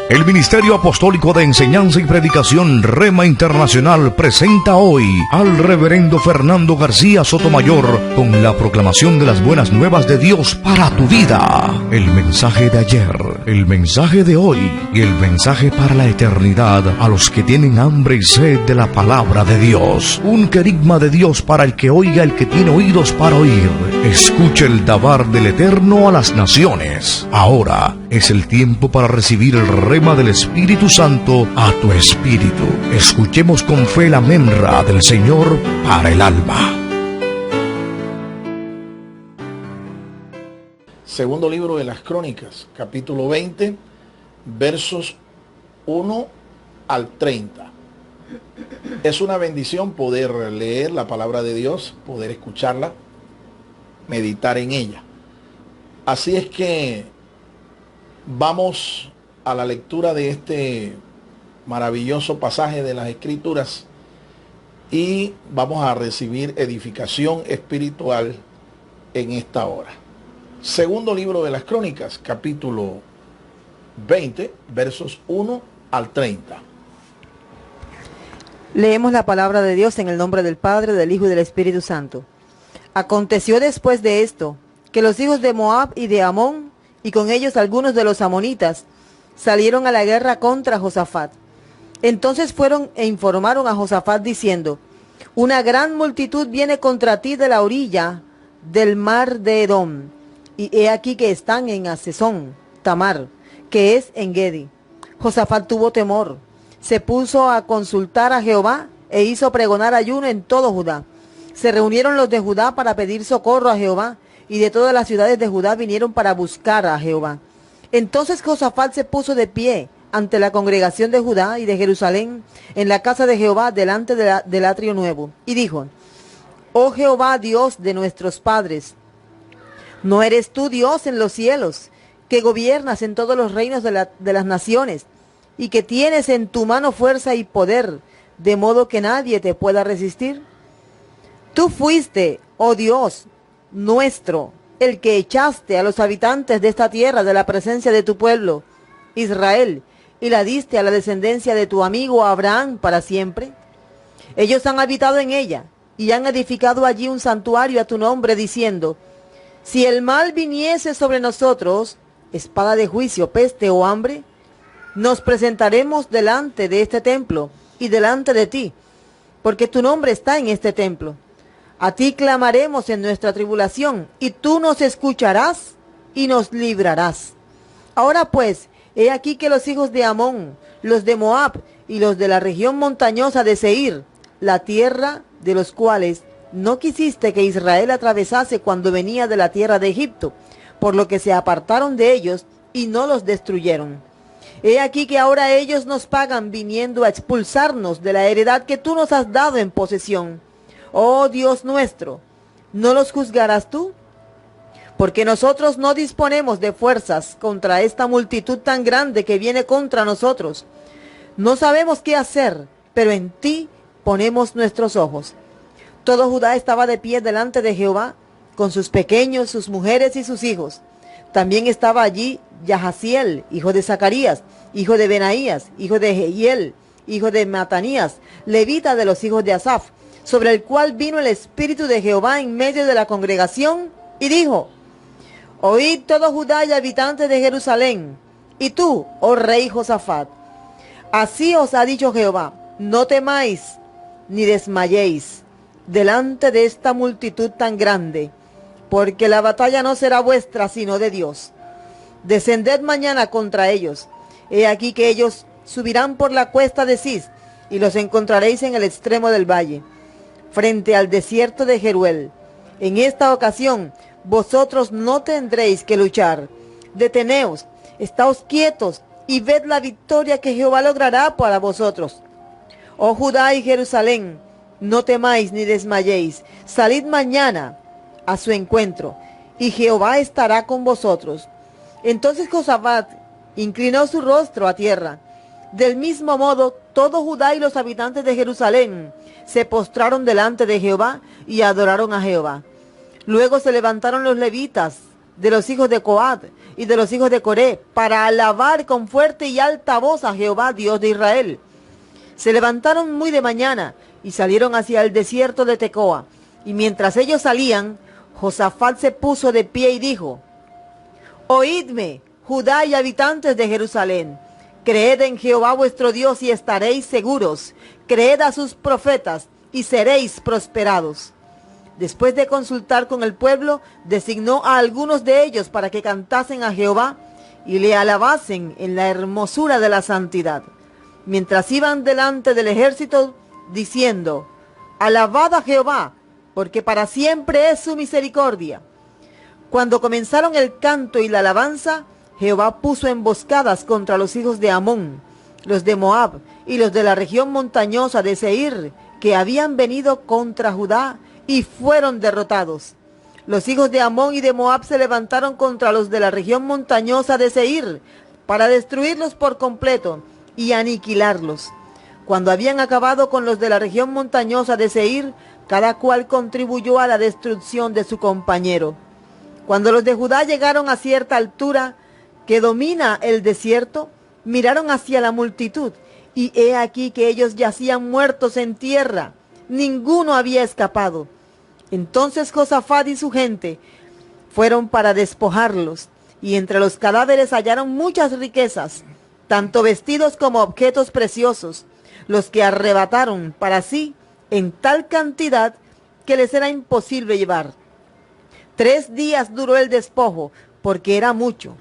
El Ministerio Apostólico de Enseñanza y Predicación Rema Internacional presenta hoy al Reverendo Fernando García Sotomayor con la proclamación de las buenas nuevas de Dios para tu vida. El mensaje de ayer, el mensaje de hoy y el mensaje para la eternidad a los que tienen hambre y sed de la palabra de Dios. Un querigma de Dios para el que oiga, el que tiene oídos para oír. Escuche el dabar del Eterno a las naciones. Ahora es el tiempo para recibir el rema del Espíritu Santo a tu espíritu. Escuchemos con fe la menra del Señor para el alma. Segundo libro de las Crónicas, capítulo 20, versos 1 al 30. Es una bendición poder leer la palabra de Dios, poder escucharla, meditar en ella. Así es que vamos a la lectura de este maravilloso pasaje de las Escrituras y vamos a recibir edificación espiritual en esta hora. Segundo libro de las Crónicas, capítulo 20, versos 1 al 30. Leemos la palabra de Dios en el nombre del Padre, del Hijo y del Espíritu Santo. Aconteció después de esto, que los hijos de Moab y de Amón, y con ellos algunos de los amonitas, salieron a la guerra contra Josafat. Entonces fueron e informaron a Josafat diciendo: una gran multitud viene contra ti de la orilla del mar de Edom, y he aquí que están en Hasezón Tamar, que es en Gedi. Josafat tuvo temor, se puso a consultar a Jehová e hizo pregonar ayuno en todo Judá. Se reunieron los de Judá para pedir socorro a Jehová, y de todas las ciudades de Judá vinieron para buscar a Jehová. Entonces Josafat se puso de pie ante la congregación de Judá y de Jerusalén, en la casa de Jehová, delante del atrio nuevo, y dijo: oh Jehová, Dios de nuestros padres, ¿no eres tú Dios en los cielos, que gobiernas en todos los reinos de las naciones, y que tienes en tu mano fuerza y poder, de modo que nadie te pueda resistir? Tú fuiste, oh Dios nuestro, el que echaste a los habitantes de esta tierra de la presencia de tu pueblo, Israel, y la diste a la descendencia de tu amigo Abraham para siempre. Ellos han habitado en ella, y han edificado allí un santuario a tu nombre, diciendo: si el mal viniese sobre nosotros, espada de juicio, peste o hambre, nos presentaremos delante de este templo y delante de ti, porque tu nombre está en este templo. A ti clamaremos en nuestra tribulación, y tú nos escucharás y nos librarás. Ahora pues, he aquí que los hijos de Amón, los de Moab y los de la región montañosa de Seir, la tierra de los cuales no quisiste que Israel atravesase cuando venía de la tierra de Egipto, por lo que se apartaron de ellos y no los destruyeron. He aquí que ahora ellos nos pagan viniendo a expulsarnos de la heredad que tú nos has dado en posesión. Oh Dios nuestro, ¿no los juzgarás tú? Porque nosotros no disponemos de fuerzas contra esta multitud tan grande que viene contra nosotros. No sabemos qué hacer, pero en ti ponemos nuestros ojos. Todo Judá estaba de pie delante de Jehová, con sus pequeños, sus mujeres y sus hijos. También estaba allí Yahaziel, hijo de Zacarías, hijo de Benaías, hijo de Jehiel, hijo de Matanías, levita de los hijos de Asaf, sobre el cual vino el Espíritu de Jehová en medio de la congregación, y dijo: oíd todo Judá y habitantes de Jerusalén, y tú, oh rey Josafat, así os ha dicho Jehová: no temáis ni desmayéis delante de esta multitud tan grande, porque la batalla no será vuestra, sino de Dios. Descended mañana contra ellos. He aquí que ellos subirán por la cuesta de Cis, y los encontraréis en el extremo del valle, frente al desierto de Jeruel. En esta ocasión vosotros no tendréis que luchar. Deteneos, estáos quietos, y ved la victoria que Jehová logrará para vosotros. Oh Judá y Jerusalén, no temáis ni desmayéis. Salid mañana a su encuentro, y Jehová estará con vosotros. Entonces Josafat inclinó su rostro a tierra. Del mismo modo, todo Judá y los habitantes de Jerusalén se postraron delante de Jehová y adoraron a Jehová. Luego se levantaron los levitas de los hijos de Coat y de los hijos de Coré, para alabar con fuerte y alta voz a Jehová, Dios de Israel. Se levantaron muy de mañana y salieron hacia el desierto de Tecoa. Y mientras ellos salían, Josafat se puso de pie y dijo: Oídme, Judá y habitantes de Jerusalén. Creed en Jehová vuestro Dios y estaréis seguros. Creed a sus profetas y seréis prosperados. Después de consultar con el pueblo, designó a algunos de ellos para que cantasen a Jehová y le alabasen en la hermosura de la santidad, mientras iban delante del ejército, diciendo: Alabad a Jehová, porque para siempre es su misericordia. Cuando comenzaron el canto y la alabanza, Jehová puso emboscadas contra los hijos de Amón, los de Moab y los de la región montañosa de Seir, que habían venido contra Judá, y fueron derrotados. Los hijos de Amón y de Moab se levantaron contra los de la región montañosa de Seir, para destruirlos por completo y aniquilarlos. Cuando habían acabado con los de la región montañosa de Seir, cada cual contribuyó a la destrucción de su compañero. Cuando los de Judá llegaron a cierta altura que domina el desierto, miraron hacia la multitud, y he aquí que ellos yacían muertos en tierra. Ninguno había escapado. Entonces Josafat y su gente fueron para despojarlos, y entre los cadáveres hallaron muchas riquezas, tanto vestidos como objetos preciosos, los que arrebataron para sí en tal cantidad que les era imposible llevar. 3 días duró el despojo, porque era mucho.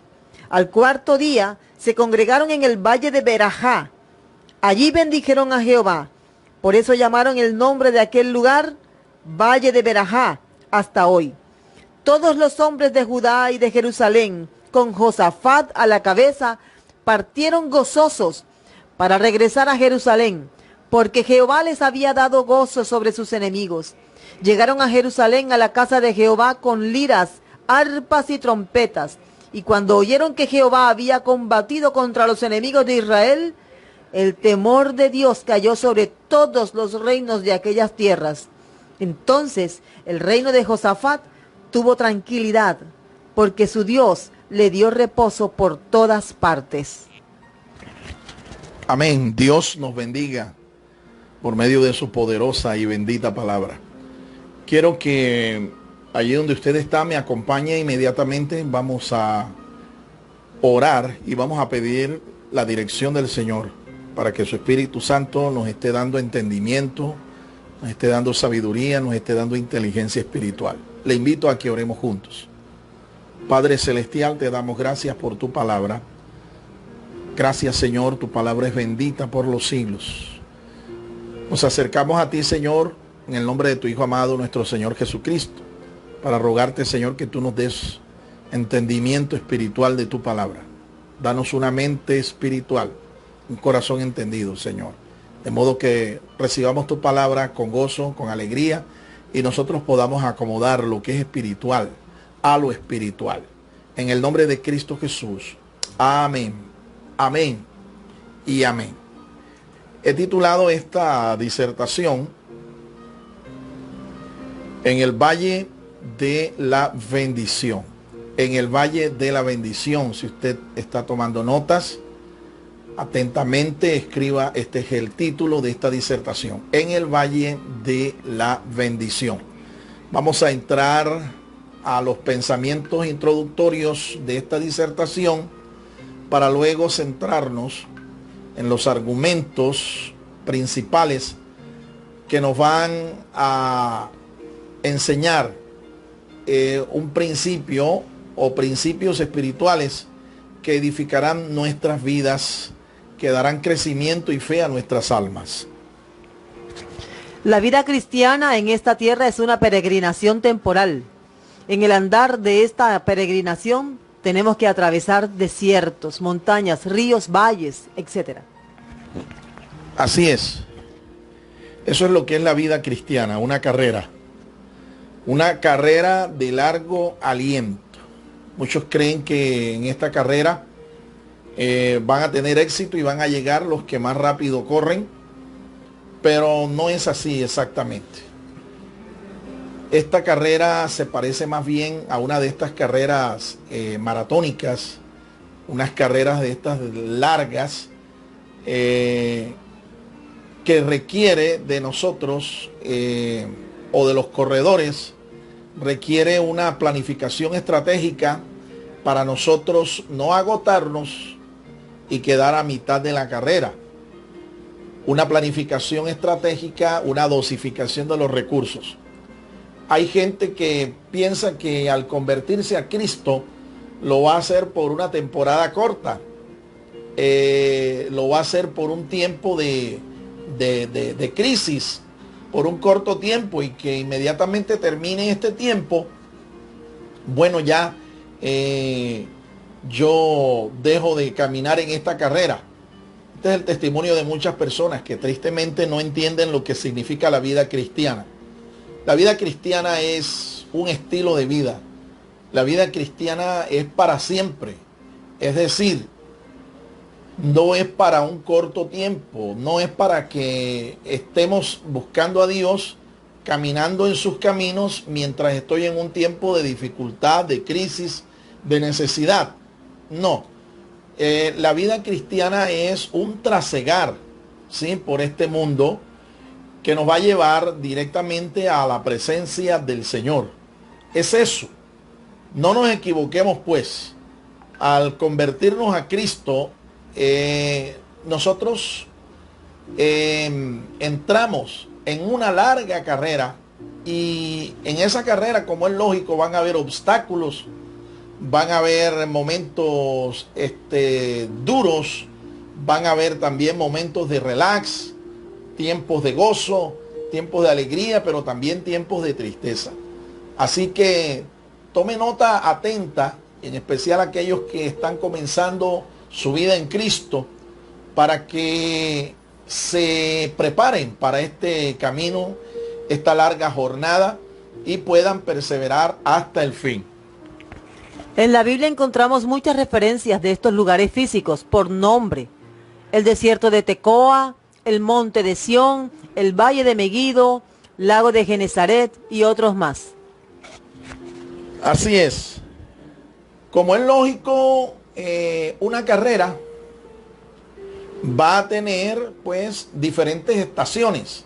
Al 4.º día se congregaron en el valle de Berajá. Allí bendijeron a Jehová. Por eso llamaron el nombre de aquel lugar Valle de Berajá hasta hoy. Todos los hombres de Judá y de Jerusalén, con Josafat a la cabeza, partieron gozosos para regresar a Jerusalén, porque Jehová les había dado gozo sobre sus enemigos. Llegaron a Jerusalén, a la casa de Jehová, con liras, arpas y trompetas. Y cuando oyeron que Jehová había combatido contra los enemigos de Israel, el temor de Dios cayó sobre todos los reinos de aquellas tierras. Entonces el reino de Josafat tuvo tranquilidad, porque su Dios le dio reposo por todas partes. Amén. Dios nos bendiga por medio de su poderosa y bendita palabra. Quiero que allí donde usted está me acompañe inmediatamente. Vamos a orar y vamos a pedir la dirección del Señor para que su Espíritu Santo nos esté dando entendimiento, nos esté dando sabiduría, nos esté dando inteligencia espiritual. Le invito a que oremos juntos. Padre Celestial, te damos gracias por tu palabra. Gracias, Señor, tu palabra es bendita por los siglos. Nos acercamos a ti, Señor, en el nombre de tu Hijo amado, nuestro Señor Jesucristo, para rogarte, Señor, que tú nos des entendimiento espiritual de tu palabra. Danos una mente espiritual, un corazón entendido, Señor. De modo que recibamos tu palabra con gozo, con alegría, y nosotros podamos acomodar lo que es espiritual a lo espiritual. En el nombre de Cristo Jesús. Amén. Amén y amén. He titulado esta disertación En el Valle de la Bendición. En el Valle de la Bendición. Si usted está tomando notas, atentamente escriba, este es el título de esta disertación. En el Valle de la Bendición. Vamos a entrar a los pensamientos introductorios de esta disertación para luego centrarnos en los argumentos principales que nos van a enseñar un principio o principios espirituales que edificarán nuestras vidas, que darán crecimiento y fe a nuestras almas. La vida cristiana en esta tierra es una peregrinación temporal. En el andar de esta peregrinación tenemos que atravesar desiertos, montañas, ríos, valles, etc. Así es. Eso es lo que es la vida cristiana, una carrera. Una carrera de largo aliento. Muchos creen que en esta carrera van a tener éxito y van a llegar los que más rápido corren, pero no es así exactamente. Esta carrera se parece más bien a una de estas carreras maratónicas, unas carreras de estas largas, que requiere de nosotros o de los corredores, requiere una planificación estratégica para nosotros no agotarnos y quedar a mitad de la carrera. Una planificación estratégica, una dosificación de los recursos. Hay gente que piensa que al convertirse a Cristo lo va a hacer por una temporada corta, lo va a hacer por un tiempo de crisis, por un corto tiempo, y que inmediatamente termine este tiempo, bueno, ya yo dejo de caminar en esta carrera. Este es el testimonio de muchas personas que tristemente no entienden lo que significa la vida cristiana. La vida cristiana es un estilo de vida. La vida cristiana es para siempre. Es decir, no es para un corto tiempo, no es para que estemos buscando a Dios, caminando en sus caminos mientras estoy en un tiempo de dificultad, de crisis, de necesidad. No. La vida cristiana es un trasegar, ¿sí?, por este mundo, que nos va a llevar directamente a la presencia del Señor. Es eso. No nos equivoquemos, pues. Al convertirnos a Cristo, nosotros entramos en una larga carrera, y en esa carrera, como es lógico, van a haber obstáculos, van a haber momentos duros, van a haber también momentos de relax, tiempos de gozo, tiempos de alegría, pero también tiempos de tristeza. Así que tome nota atenta, en especial aquellos que están comenzando su vida en Cristo, para que se preparen para este camino, esta larga jornada, y puedan perseverar hasta el fin. En la Biblia encontramos muchas referencias de estos lugares físicos por nombre: el desierto de Tecoa, el monte de Sión, el valle de Megiddo, lago de Genezaret y otros más. Así es. Como es lógico, una carrera va a tener pues diferentes estaciones.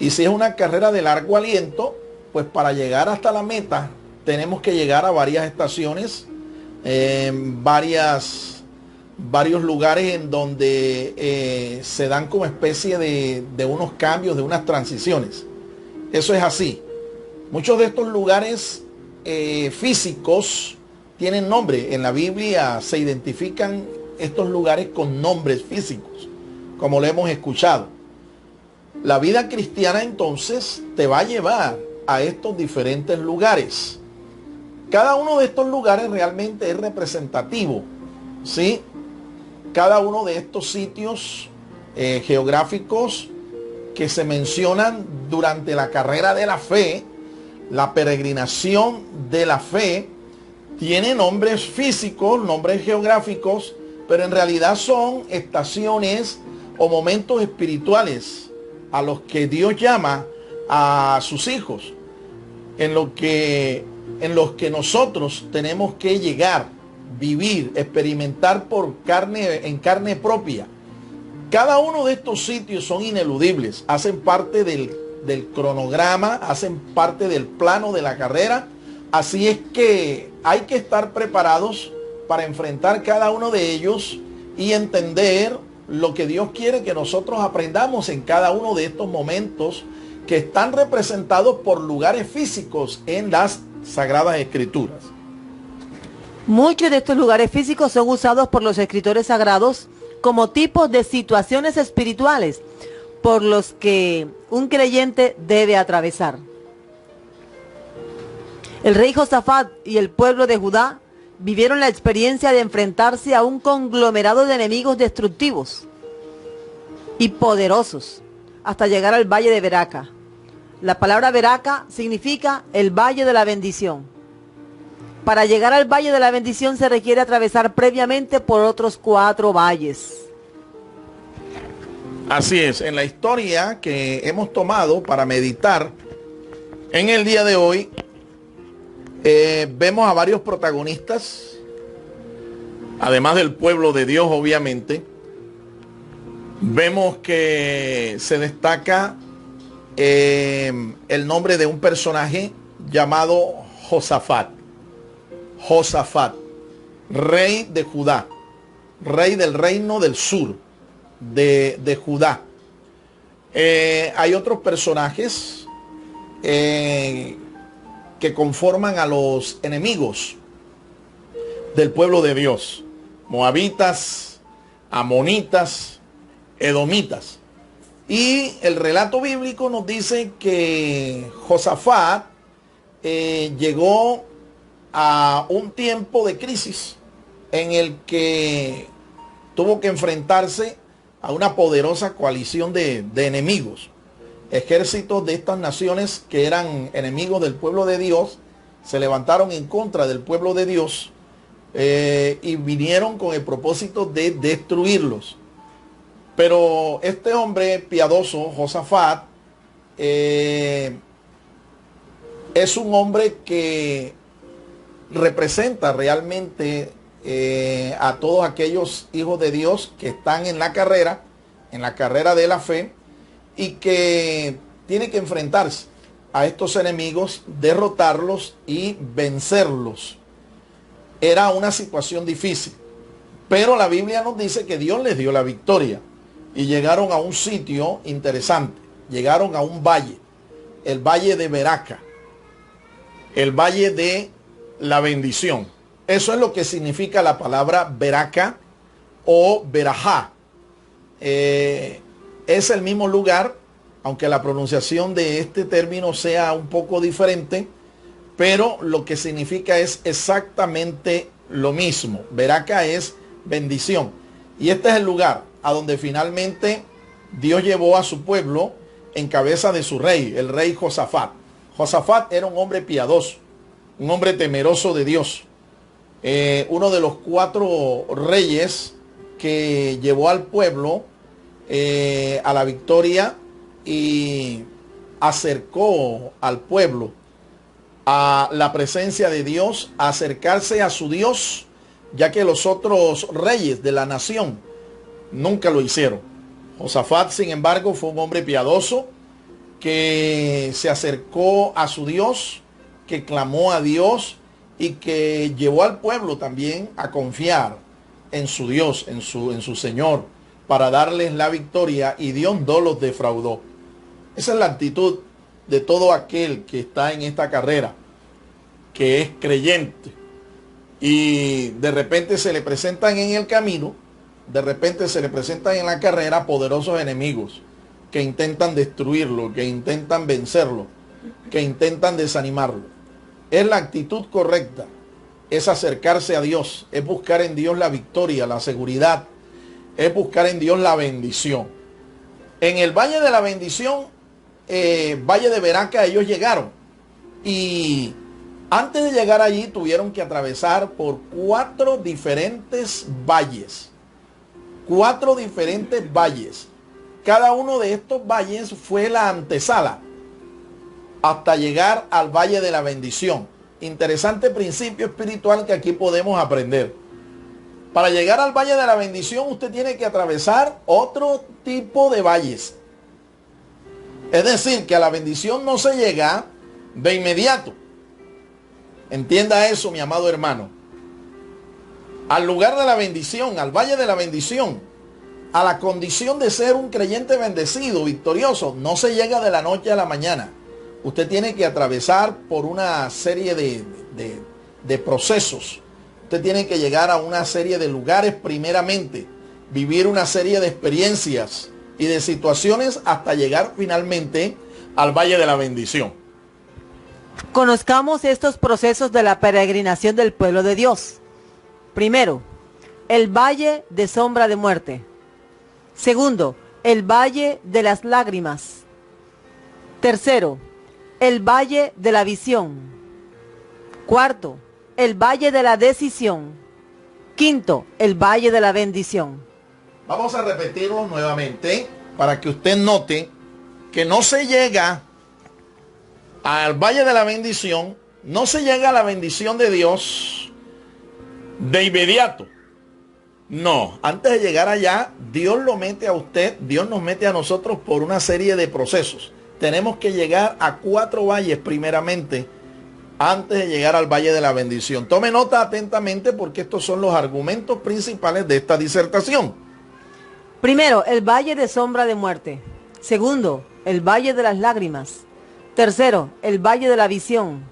Y si es una carrera de largo aliento, pues para llegar hasta la meta tenemos que llegar a varias estaciones, varios lugares en donde se dan como especie de unos cambios, de unas transiciones. Eso es así. Muchos de estos lugares físicos tienen nombre. En la Biblia se identifican estos lugares con nombres físicos, como lo hemos escuchado. La vida cristiana entonces te va a llevar a estos diferentes lugares. Cada uno de estos lugares realmente es representativo, ¿sí? Cada uno de estos sitios geográficos que se mencionan durante la carrera de la fe, la peregrinación de la fe, tiene nombres físicos, nombres geográficos, pero en realidad son estaciones o momentos espirituales a los que Dios llama a sus hijos, en los que nosotros tenemos que llegar, vivir, experimentar en carne propia. Cada uno de estos sitios son ineludibles, hacen parte del cronograma, hacen parte del plano de la carrera. Así es que hay que estar preparados para enfrentar cada uno de ellos y entender lo que Dios quiere que nosotros aprendamos en cada uno de estos momentos que están representados por lugares físicos en las Sagradas Escrituras. Muchos de estos lugares físicos son usados por los escritores sagrados como tipos de situaciones espirituales por los que un creyente debe atravesar. El rey Josafat y el pueblo de Judá vivieron la experiencia de enfrentarse a un conglomerado de enemigos destructivos y poderosos hasta llegar al valle de Beraca. La palabra Beraca significa el valle de la bendición. Para llegar al valle de la bendición se requiere atravesar previamente por otros 4 valles. Así es, en la historia que hemos tomado para meditar, En el día de hoy vemos a varios protagonistas, además del pueblo de Dios, obviamente. Vemos que se destaca el nombre de un personaje llamado Josafat. Josafat, rey de Judá, rey del reino del sur de Judá. Hay otros personajes que conforman a los enemigos del pueblo de Dios: moabitas, amonitas, edomitas. Y el relato bíblico nos dice que Josafat llegó a un tiempo de crisis en el que tuvo que enfrentarse a una poderosa coalición de enemigos. Ejércitos de estas naciones que eran enemigos del pueblo de Dios se levantaron en contra del pueblo de Dios y vinieron con el propósito de destruirlos. Pero este hombre piadoso, Josafat, es un hombre que representa realmente a todos aquellos hijos de Dios que están en la carrera de la fe, y que tiene que enfrentarse a estos enemigos, derrotarlos y vencerlos. Era una situación difícil, pero la Biblia nos dice que Dios les dio la victoria y llegaron a un sitio interesante. Llegaron a un valle, el valle de Beraca, el valle de la bendición. Eso es lo que significa la palabra Beraca o Berajá. Es el mismo lugar, aunque la pronunciación de este término sea un poco diferente, pero lo que significa es exactamente lo mismo. Beraca es bendición. Y este es el lugar a donde finalmente Dios llevó a su pueblo en cabeza de su rey, el rey Josafat. Josafat era un hombre piadoso, un hombre temeroso de Dios. Uno de los 4 reyes que llevó al pueblo a la victoria y acercó al pueblo a la presencia de Dios, a acercarse a su Dios, ya que los otros reyes de la nación nunca lo hicieron. Josafat, sin embargo, fue un hombre piadoso que se acercó a su Dios, que clamó a Dios y que llevó al pueblo también a confiar en su Dios, en su Señor, para darles la victoria, y Dios no los defraudó. Esa es la actitud de todo aquel que está en esta carrera, que es creyente, y de repente se le presentan en el camino, de repente se le presentan en la carrera poderosos enemigos que intentan destruirlo, que intentan vencerlo, que intentan desanimarlo. Es la actitud correcta, es acercarse a Dios, es buscar en Dios la victoria, la seguridad, es buscar en Dios la bendición. En el Valle de la Bendición, Valle de Beraca, ellos llegaron, y antes de llegar allí tuvieron que atravesar por 4 diferentes valles. 4 diferentes valles. Cada uno de estos valles fue la antesala hasta llegar al Valle de la Bendición. Interesante principio espiritual que aquí podemos aprender. Para llegar al Valle de la Bendición usted tiene que atravesar otro tipo de valles. Es decir, que a la bendición no se llega de inmediato. Entienda eso, mi amado hermano. Al lugar de la bendición, al Valle de la Bendición, a la condición de ser un creyente bendecido, victorioso, no se llega de la noche a la mañana. Usted tiene que atravesar por una serie de procesos. Usted tiene que llegar a una serie de lugares primeramente, vivir una serie de experiencias y de situaciones hasta llegar finalmente al Valle de la Bendición. Conozcamos estos procesos de la peregrinación del pueblo de Dios. Primero, el Valle de Sombra de Muerte. Segundo, el Valle de las Lágrimas. Tercero, el Valle de la Visión. Cuarto, el Valle de la Decisión. Quinto, el Valle de la Bendición. Vamos a repetirlo nuevamente para que usted note que no se llega al valle de la bendición, no se llega a la bendición de Dios de inmediato. No, antes de llegar allá, Dios lo mete a usted, Dios nos mete a nosotros por una serie de procesos. Tenemos que llegar a 4 valles primeramente, antes de llegar al valle de la bendición. Tome nota atentamente porque estos son los argumentos principales de esta disertación. Primero, el valle de sombra de muerte. Segundo, el valle de las lágrimas. Tercero, el valle de la visión.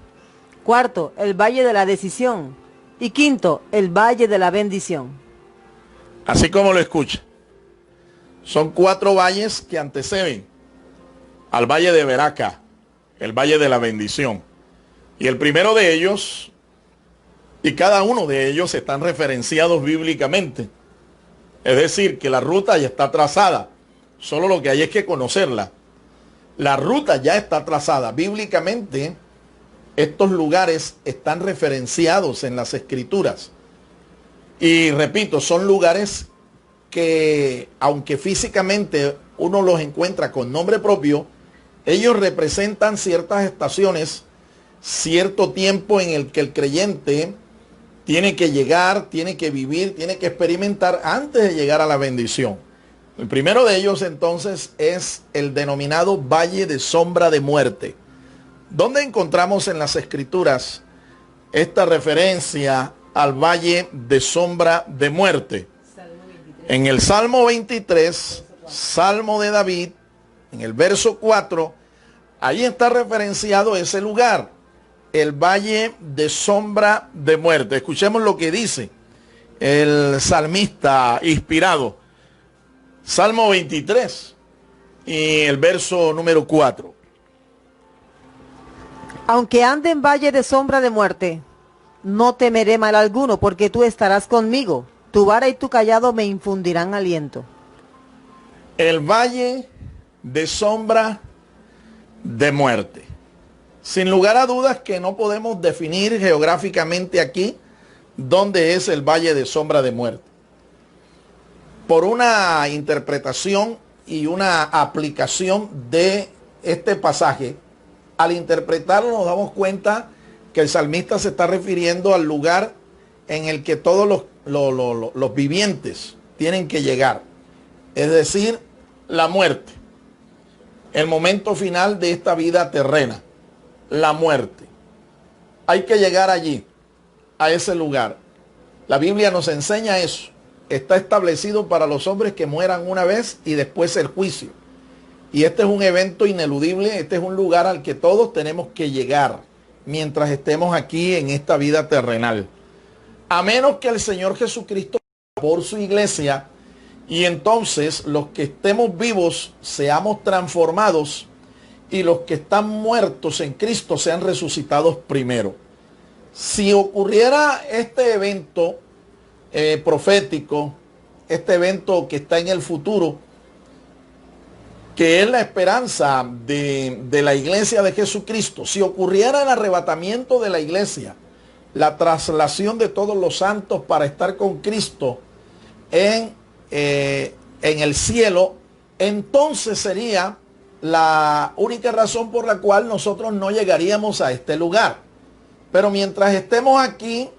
Cuarto, el valle de la decisión. Y quinto, el valle de la bendición. Así como lo escucha. Son 4 valles que anteceden al valle de Veraca, el valle de la bendición. Y el primero de ellos, y cada uno de ellos están referenciados bíblicamente. Es decir, que la ruta ya está trazada. Solo lo que hay es que conocerla. La ruta ya está trazada. Bíblicamente, estos lugares están referenciados en las Escrituras. Y repito, son lugares que, aunque físicamente uno los encuentra con nombre propio, ellos representan ciertas estaciones, cierto tiempo en el que el creyente tiene que llegar, tiene que vivir, tiene que experimentar antes de llegar a la bendición. El primero de ellos entonces es el denominado valle de sombra de muerte. ¿Dónde encontramos en las Escrituras esta referencia al valle de sombra de muerte? En el Salmo 23, Salmo de David, en el verso 4, ahí está referenciado ese lugar, el valle de sombra de muerte. Escuchemos lo que dice el salmista inspirado. Salmo 23 y el verso número 4. Aunque ande en valle de sombra de muerte, no temeré mal alguno, porque tú estarás conmigo. Tu vara y tu callado me infundirán aliento. El valle de sombra de muerte. Sin lugar a dudas que no podemos definir geográficamente aquí dónde es el valle de sombra de muerte. Por una interpretación y una aplicación de este pasaje, al interpretarlo nos damos cuenta que el salmista se está refiriendo al lugar en el que todos los vivientes tienen que llegar. Es decir, la muerte. El momento final de esta vida terrena. La muerte. Hay que llegar allí, a ese lugar. La Biblia nos enseña eso. Está establecido para los hombres que mueran una vez y después el juicio. Y este es un evento ineludible, este es un lugar al que todos tenemos que llegar mientras estemos aquí en esta vida terrenal. A menos que el Señor Jesucristo por su iglesia y entonces los que estemos vivos seamos transformados y los que están muertos en Cristo sean resucitados primero. Si ocurriera este evento profético, este evento que está en el futuro, que es la esperanza de la iglesia de Jesucristo, si ocurriera el arrebatamiento de la iglesia, la traslación de todos los santos para estar con Cristo en el cielo, entonces sería la única razón por la cual nosotros no llegaríamos a este lugar. Pero mientras estemos aquí,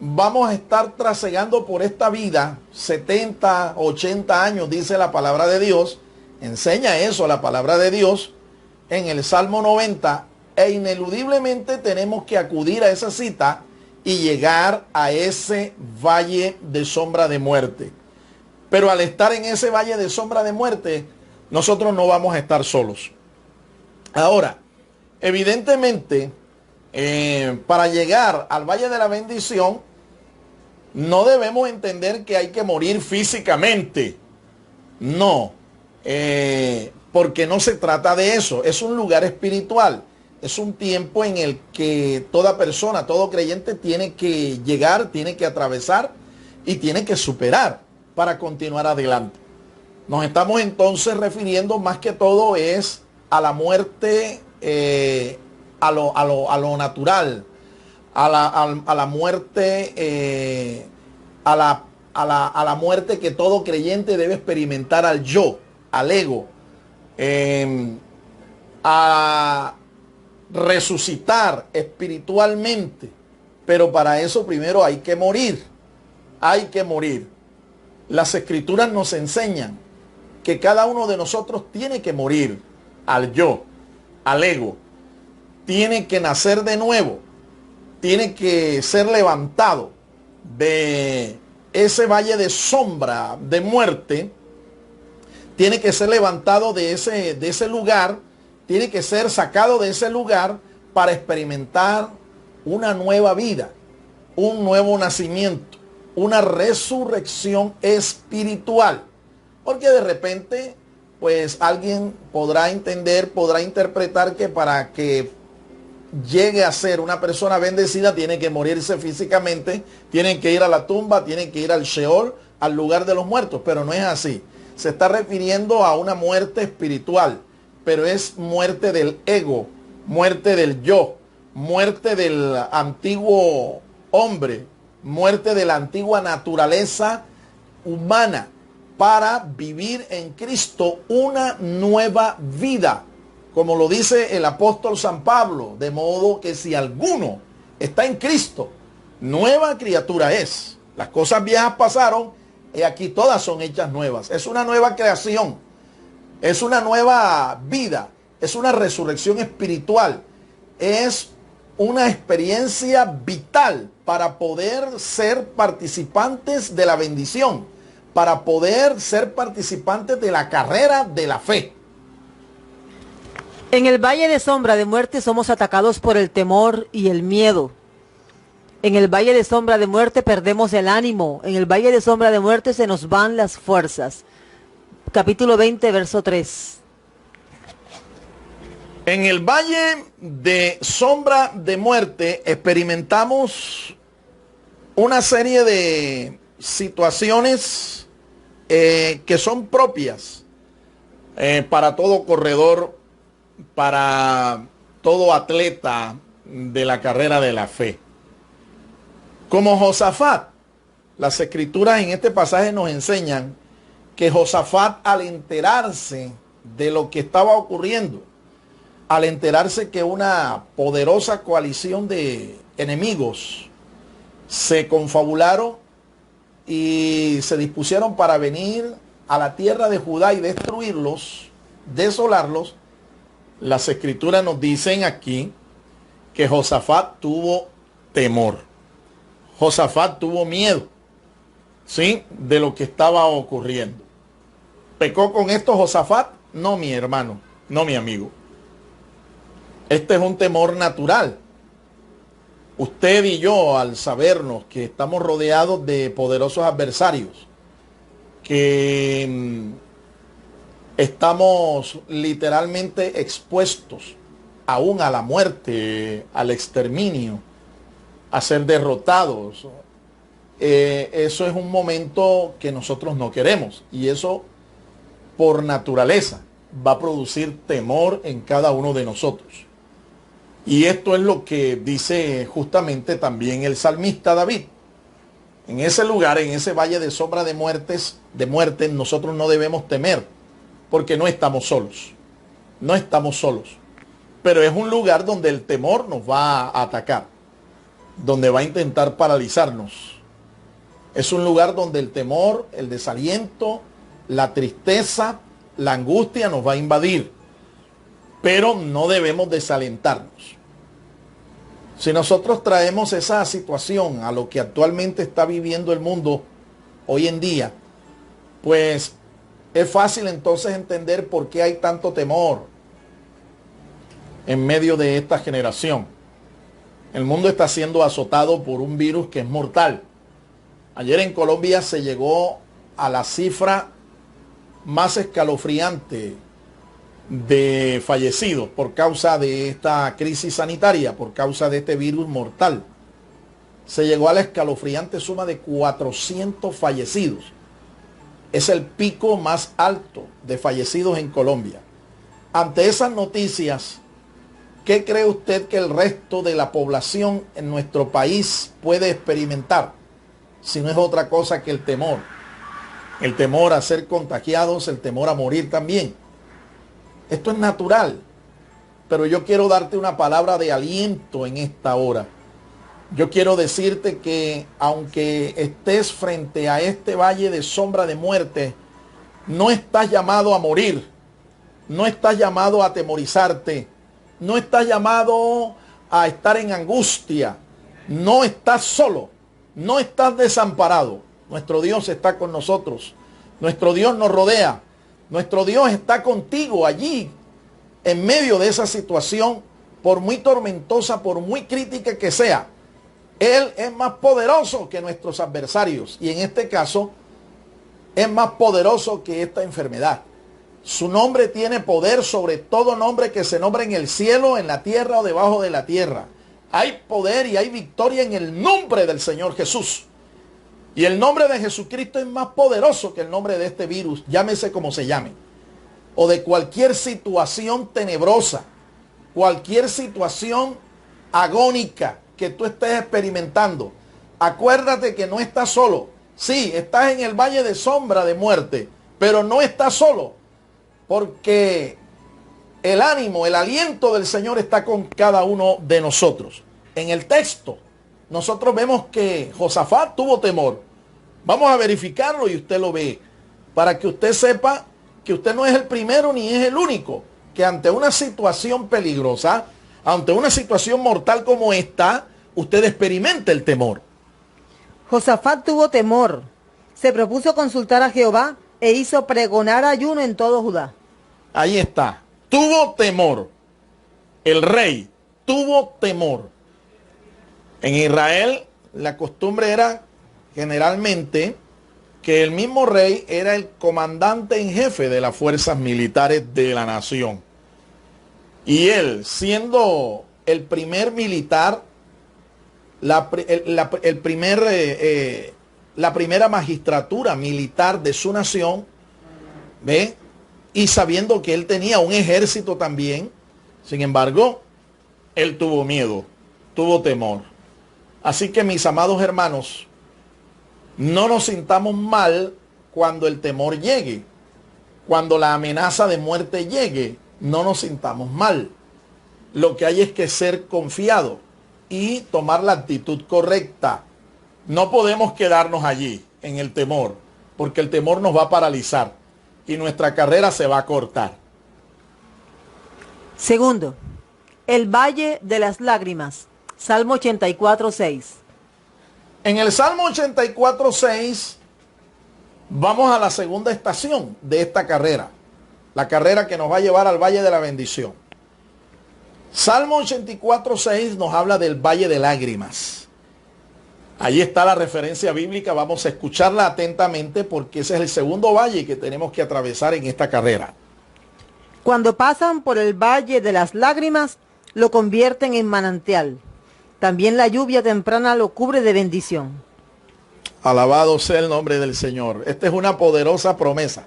vamos a estar trasegando por esta vida 70, 80 años, dice la palabra de Dios. Enseña eso la palabra de Dios en el Salmo 90, e ineludiblemente tenemos que acudir a esa cita y llegar a ese valle de sombra de muerte. Pero al estar en ese valle de sombra de muerte, nosotros no vamos a estar solos. Ahora, evidentemente, para llegar al valle de la bendición, no debemos entender que hay que morir físicamente. No, porque no se trata de eso. Es un lugar espiritual. Es un tiempo en el que toda persona, todo creyente tiene que llegar, tiene que atravesar y tiene que superar para continuar adelante. Nos estamos entonces refiriendo más que todo es a la muerte, a lo natural, a la muerte, a la muerte que todo creyente debe experimentar, al yo, al ego, resucitar espiritualmente, pero para eso primero hay que morir. Hay que morir. Las escrituras nos enseñan que cada uno de nosotros tiene que morir al yo, al ego. Tiene que nacer de nuevo. Tiene que ser levantado de ese valle de sombra, de muerte. Tiene que ser levantado de ese lugar. Tiene que ser sacado de ese lugar para experimentar una nueva vida, un nuevo nacimiento, una resurrección espiritual. Porque de repente, pues alguien podrá entender, podrá interpretar que para que llegue a ser una persona bendecida tiene que morirse físicamente, tiene que ir a la tumba, tiene que ir al Sheol, al lugar de los muertos, pero no es así. Se está refiriendo a una muerte espiritual, pero es muerte del ego, muerte del yo, muerte del antiguo hombre, muerte de la antigua naturaleza humana, para vivir en Cristo una nueva vida, como lo dice el apóstol San Pablo, de modo que si alguno está en Cristo, nueva criatura es. Las cosas viejas pasaron y aquí todas son hechas nuevas. Es una nueva creación, es una nueva vida, es una resurrección espiritual, es una experiencia vital para poder ser participantes de la bendición, para poder ser participantes de la carrera de la fe. En el valle de sombra de muerte somos atacados por el temor y el miedo. En el valle de sombra de muerte perdemos el ánimo. En el valle de sombra de muerte se nos van las fuerzas. Capítulo 20, verso 3. En el valle de sombra de muerte experimentamos una serie de situaciones que son propias para todo corredor, para todo atleta de la carrera de la fe. Como Josafat, las escrituras en este pasaje nos enseñan que Josafat, al enterarse de lo que estaba ocurriendo, al enterarse que una poderosa coalición de enemigos se confabularon y se dispusieron para venir a la tierra de Judá y destruirlos, desolarlos, las escrituras nos dicen aquí que Josafat tuvo temor. Josafat tuvo miedo, ¿sí?, de lo que estaba ocurriendo. ¿Pecó con esto Josafat? No, mi hermano, no, mi amigo. Este es un temor natural. Usted y yo, al sabernos que estamos rodeados de poderosos adversarios, que estamos literalmente expuestos aún a la muerte, al exterminio, a ser derrotados, eso es un momento que nosotros no queremos, y eso por naturaleza va a producir temor en cada uno de nosotros. Y esto es lo que dice justamente también el salmista David. En ese lugar, en ese valle de sombra de muerte, nosotros no debemos temer, porque no estamos solos. No estamos solos. Pero es un lugar donde el temor nos va a atacar, donde va a intentar paralizarnos. Es un lugar donde el temor, el desaliento, la tristeza, la angustia nos va a invadir. Pero no debemos desalentarnos. Si nosotros traemos esa situación a lo que actualmente está viviendo el mundo hoy en día, pues es fácil entonces entender por qué hay tanto temor en medio de esta generación. El mundo está siendo azotado por un virus que es mortal. Ayer en Colombia se llegó a la cifra más escalofriante de fallecidos por causa de esta crisis sanitaria, por causa de este virus mortal. Se llegó a la escalofriante suma de 400 fallecidos. Es el pico más alto de fallecidos en Colombia. Ante esas noticias, ¿qué cree usted que el resto de la población en nuestro país puede experimentar? Si no es otra cosa que el temor. El temor a ser contagiados, el temor a morir también. Esto es natural, pero yo quiero darte una palabra de aliento en esta hora. Yo quiero decirte que aunque estés frente a este valle de sombra de muerte, no estás llamado a morir, no estás llamado a atemorizarte, no estás llamado a estar en angustia, no estás solo, no estás desamparado. Nuestro Dios está con nosotros, nuestro Dios nos rodea, nuestro Dios está contigo allí, en medio de esa situación, por muy tormentosa, por muy crítica que sea. Él es más poderoso que nuestros adversarios y en este caso es más poderoso que esta enfermedad. Su nombre tiene poder sobre todo nombre que se nombre en el cielo, en la tierra o debajo de la tierra. Hay poder y hay victoria en el nombre del Señor Jesús. Y el nombre de Jesucristo es más poderoso que el nombre de este virus, llámese como se llame. O de cualquier situación tenebrosa, cualquier situación agónica que tú estés experimentando. Acuérdate que no estás solo. Sí, estás en el valle de sombra de muerte, pero no estás solo, porque el ánimo, el aliento del Señor está con cada uno de nosotros. En el texto, nosotros vemos que Josafat tuvo temor. Vamos a verificarlo y usted lo ve, para que usted sepa que usted no es el primero ni es el único, que ante una situación peligrosa, ante una situación mortal como esta, usted experimenta el temor. Josafat tuvo temor, se propuso consultar a Jehová e hizo pregonar ayuno en todo Judá. Ahí está, tuvo temor. El rey tuvo temor. En Israel la costumbre era generalmente que el mismo rey era el comandante en jefe de las fuerzas militares de la nación. Y él, siendo el primer militar, la primera magistratura militar de su nación, ¿ve? Y sabiendo que él tenía un ejército también, sin embargo, él tuvo miedo, tuvo temor. Así que mis amados hermanos, no nos sintamos mal cuando el temor llegue, cuando la amenaza de muerte llegue, no nos sintamos mal. Lo que hay es que ser confiado y tomar la actitud correcta. No podemos quedarnos allí en el temor, porque el temor nos va a paralizar y nuestra carrera se va a cortar. Segundo, el valle de las lágrimas. Salmo 84:6. En el Salmo 84:6 vamos a la segunda estación de esta carrera, la carrera que nos va a llevar al valle de la bendición. Salmo 84:6 nos habla del valle de lágrimas. Allí está la referencia bíblica, vamos a escucharla atentamente porque ese es el segundo valle que tenemos que atravesar en esta carrera. Cuando pasan por el valle de las lágrimas, lo convierten en manantial. También la lluvia temprana lo cubre de bendición. Alabado sea el nombre del Señor. Esta es una poderosa promesa.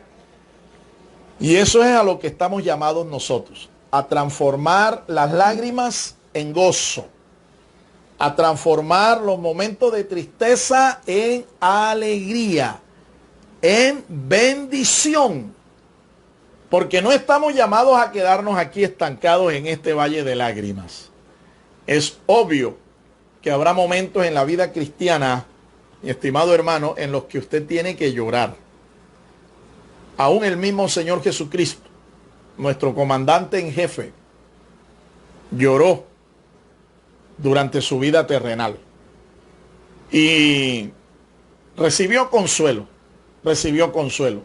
Y eso es a lo que estamos llamados nosotros. A transformar las lágrimas en gozo. A transformar los momentos de tristeza en alegría. En bendición. Porque no estamos llamados a quedarnos aquí estancados en este valle de lágrimas. Es obvio que habrá momentos en la vida cristiana, mi estimado hermano, en los que usted tiene que llorar. Aún el mismo Señor Jesucristo, nuestro comandante en jefe, lloró durante su vida terrenal. Y recibió consuelo, recibió consuelo.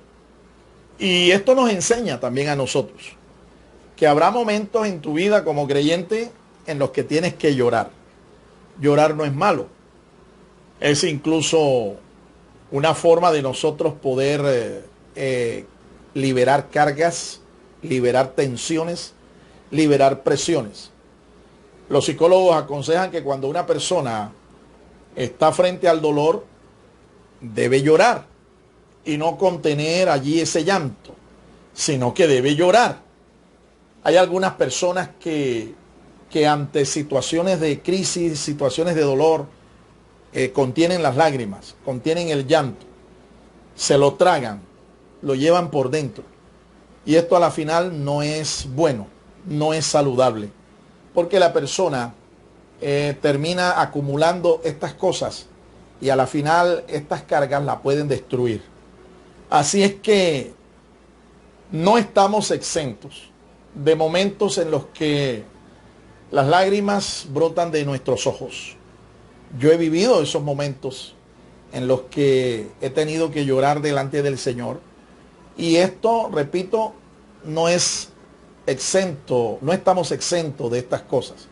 Y esto nos enseña también a nosotros, que habrá momentos en tu vida como creyente en los que tienes que llorar. Llorar no es malo. Es incluso una forma de nosotros poder liberar cargas, liberar tensiones, liberar presiones. Los psicólogos aconsejan que cuando una persona está frente al dolor, debe llorar y no contener allí ese llanto, sino que debe llorar. Hay algunas personas que ante situaciones de crisis, situaciones de dolor, contienen las lágrimas, contienen el llanto, se lo tragan, lo llevan por dentro. Y esto a la final no es bueno, no es saludable, porque la persona termina acumulando estas cosas y a la final estas cargas la pueden destruir. Así es que no estamos exentos de momentos en los que las lágrimas brotan de nuestros ojos. Yo he vivido esos momentos en los que he tenido que llorar delante del Señor. Y esto, repito, no es exento, no estamos exentos de estas cosas.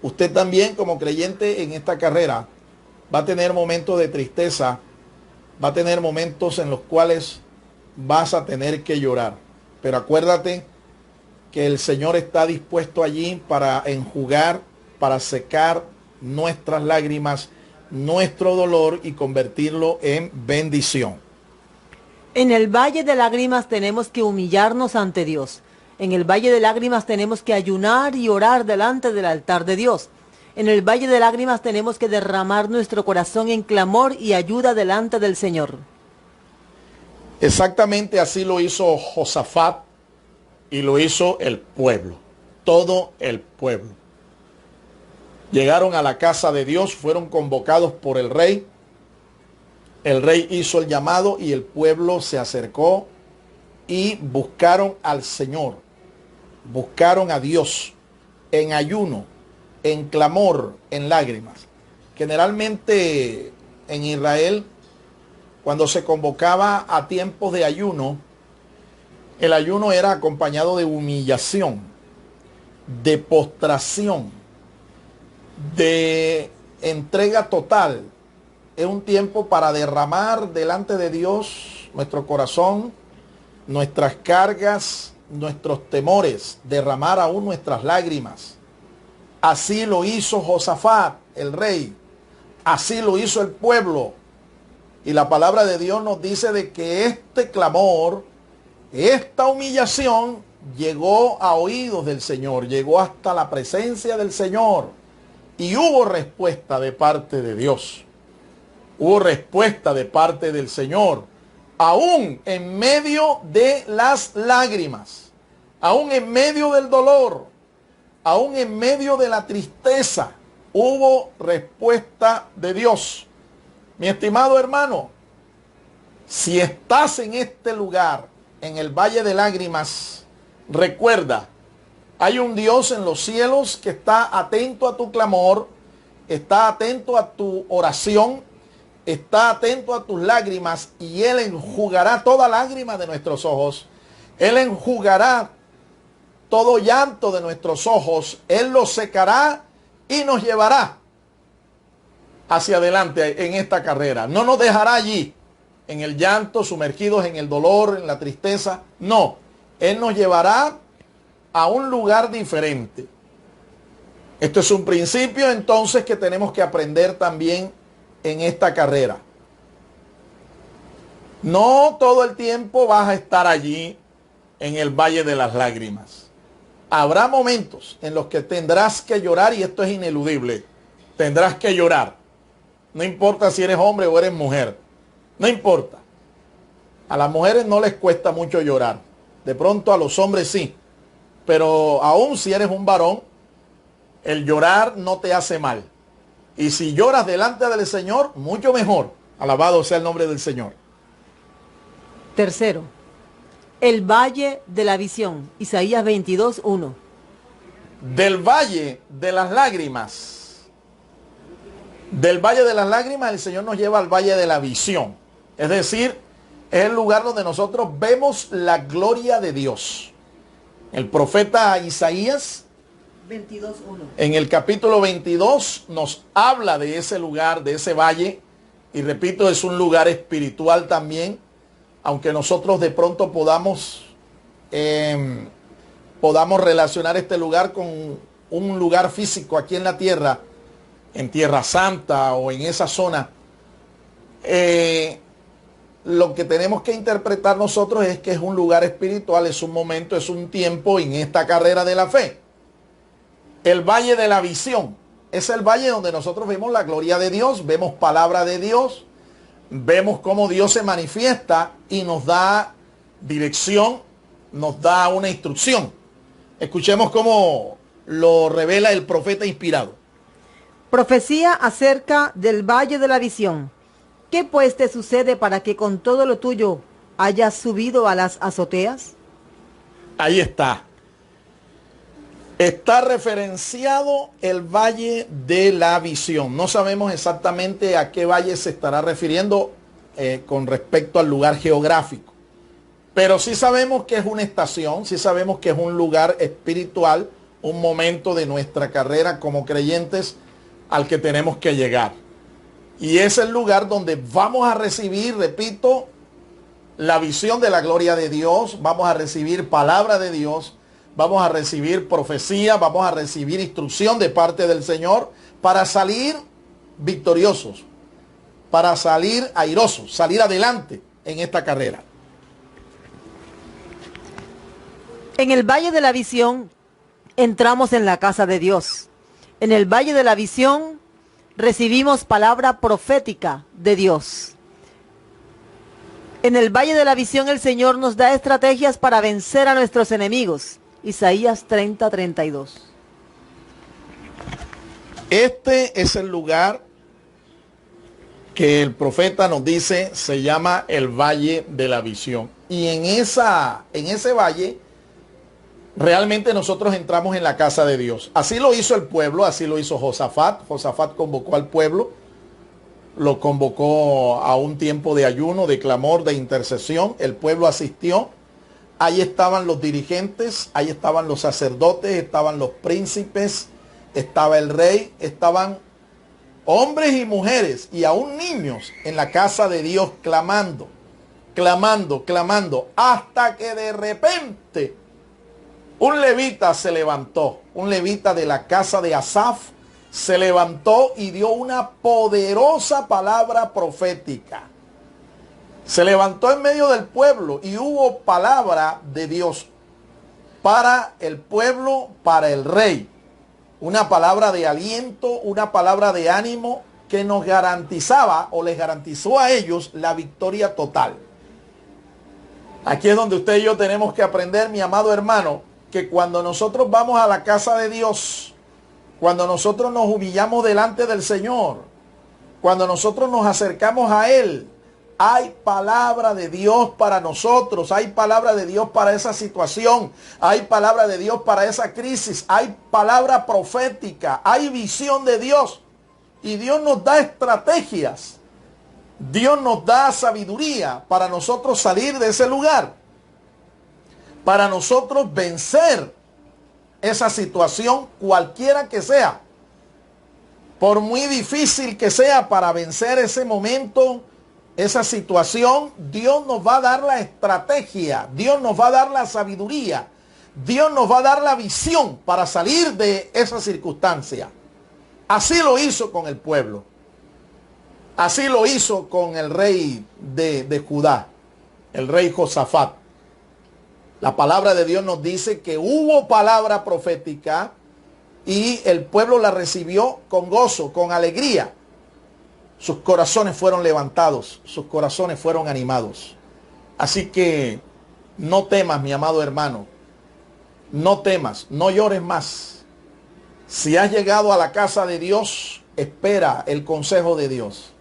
Usted también, como creyente en esta carrera, va a tener momentos de tristeza, va a tener momentos en los cuales vas a tener que llorar. Pero acuérdate que el Señor está dispuesto allí para enjugar, para secar nuestras lágrimas, nuestro dolor y convertirlo en bendición. En el valle de lágrimas tenemos que humillarnos ante Dios. En el valle de lágrimas tenemos que ayunar y orar delante del altar de Dios. En el valle de lágrimas tenemos que derramar nuestro corazón en clamor y ayuda delante del Señor. Exactamente así lo hizo Josafat y lo hizo el pueblo, todo el pueblo. Llegaron a la casa de Dios, fueron convocados por el rey. El rey hizo el llamado y el pueblo se acercó y buscaron al Señor, buscaron a Dios en ayuno, en clamor, en lágrimas. Generalmente en Israel, cuando se convocaba a tiempos de ayuno, el ayuno era acompañado de humillación, de postración, de entrega total. Es un tiempo para derramar delante de Dios nuestro corazón, nuestras cargas, nuestros temores, derramar aún nuestras lágrimas. Así lo hizo Josafat, el rey. Así lo hizo el pueblo. Y la palabra de Dios nos dice de que este clamor, esta humillación, llegó a oídos del Señor, llegó hasta la presencia del Señor. Y hubo respuesta de parte de Dios. Hubo respuesta de parte del Señor. Aún en medio de las lágrimas, aún en medio del dolor, aún en medio de la tristeza, hubo respuesta de Dios. Mi estimado hermano, si estás en este lugar, en el valle de lágrimas, recuerda, hay un Dios en los cielos que está atento a tu clamor, está atento a tu oración, está atento a tus lágrimas y Él enjugará toda lágrima de nuestros ojos. Él enjugará todo llanto de nuestros ojos. Él lo secará y nos llevará hacia adelante en esta carrera. No nos dejará allí en el llanto, sumergidos en el dolor, en la tristeza. No, Él nos llevará a un lugar diferente. Esto es un principio entonces que tenemos que aprender también en esta carrera. No todo el tiempo vas a estar allí en el valle de las lágrimas. Habrá momentos en los que tendrás que llorar y esto es ineludible. Tendrás que llorar. No importa si eres hombre o eres mujer. No importa. A las mujeres no les cuesta mucho llorar. De pronto a los hombres sí. Pero aún si eres un varón, el llorar no te hace mal. Y si lloras delante del Señor, mucho mejor. Alabado sea el nombre del Señor. Tercero, el valle de la visión. Isaías 22:1. Del valle de las lágrimas. Del valle de las lágrimas, el Señor nos lleva al valle de la visión. Es decir, es el lugar donde nosotros vemos la gloria de Dios. El profeta Isaías 22:1. en el capítulo 22 nos habla de ese lugar, de ese valle. Y repito, es un lugar espiritual también. Aunque nosotros de pronto podamos relacionar este lugar con un lugar físico aquí en la tierra, en Tierra Santa o en esa zona, lo que tenemos que interpretar nosotros es que es un lugar espiritual, es un momento, es un tiempo en esta carrera de la fe. El valle de la visión es el valle donde nosotros vemos la gloria de Dios, vemos palabra de Dios, vemos cómo Dios se manifiesta y nos da dirección, nos da una instrucción. Escuchemos cómo lo revela el profeta inspirado. Profecía acerca del valle de la visión. ¿Qué pues te sucede para que con todo lo tuyo hayas subido a las azoteas? Ahí está. Está referenciado el valle de la visión. No sabemos exactamente a qué valle se estará refiriendo con respecto al lugar geográfico. Pero sí sabemos que es una estación, sí sabemos que es un lugar espiritual, un momento de nuestra carrera como creyentes al que tenemos que llegar. Y es el lugar donde vamos a recibir, repito, la visión de la gloria de Dios, vamos a recibir palabra de Dios, vamos a recibir profecía, vamos a recibir instrucción de parte del Señor para salir victoriosos, para salir airosos, salir adelante en esta carrera. En el valle de la visión entramos en la casa de Dios. En el valle de la visión recibimos palabra profética de Dios. En el valle de la visión el Señor nos da estrategias para vencer a nuestros enemigos. Isaías 30:32. Este es el lugar que el profeta nos dice se llama el valle de la visión. Y en ese valle realmente nosotros entramos en la casa de Dios. Así lo hizo el pueblo, así lo hizo Josafat. Josafat convocó al pueblo, lo convocó a un tiempo de ayuno, de clamor, de intercesión. El pueblo asistió. Ahí estaban los dirigentes, ahí estaban los sacerdotes, estaban los príncipes, estaba el rey, estaban hombres y mujeres y aún niños en la casa de Dios clamando, clamando, clamando, hasta que de repente un levita se levantó, un levita de la casa de Asaf se levantó y dio una poderosa palabra profética. Se levantó en medio del pueblo y hubo palabra de Dios para el pueblo, para el rey. Una palabra de aliento, una palabra de ánimo que nos garantizaba o les garantizó a ellos la victoria total. Aquí es donde usted y yo tenemos que aprender, mi amado hermano, que cuando nosotros vamos a la casa de Dios, cuando nosotros nos humillamos delante del Señor, cuando nosotros nos acercamos a Él, hay palabra de Dios para nosotros, hay palabra de Dios para esa situación, hay palabra de Dios para esa crisis, hay palabra profética, hay visión de Dios. Y Dios nos da estrategias, Dios nos da sabiduría para nosotros salir de ese lugar, para nosotros vencer esa situación cualquiera que sea. Por muy difícil que sea, para vencer ese momento, esa situación, Dios nos va a dar la estrategia, Dios nos va a dar la sabiduría, Dios nos va a dar la visión para salir de esa circunstancia. Así lo hizo con el pueblo. Así lo hizo con el rey de Judá, el rey Josafat. La palabra de Dios nos dice que hubo palabra profética y el pueblo la recibió con gozo, con alegría. Sus corazones fueron levantados, sus corazones fueron animados. Así que no temas, mi amado hermano, no temas, no llores más. Si has llegado a la casa de Dios, espera el consejo de Dios,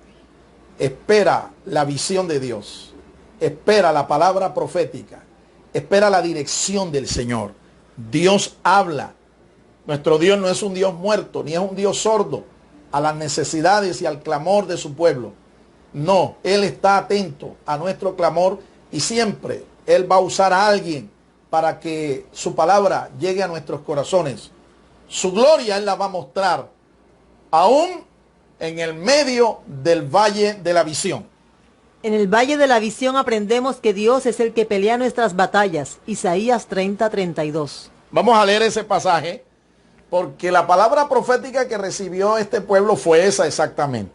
espera la visión de Dios, espera la palabra profética, espera la dirección del Señor. Dios habla. Nuestro Dios no es un Dios muerto, ni es un Dios sordo a las necesidades y al clamor de su pueblo. No, Él está atento a nuestro clamor y siempre Él va a usar a alguien para que su palabra llegue a nuestros corazones. Su gloria Él la va a mostrar aún en el medio del valle de la visión. En el valle de la visión aprendemos que Dios es el que pelea nuestras batallas. Isaías 30:32. Vamos a leer ese pasaje, porque la palabra profética que recibió este pueblo fue esa exactamente.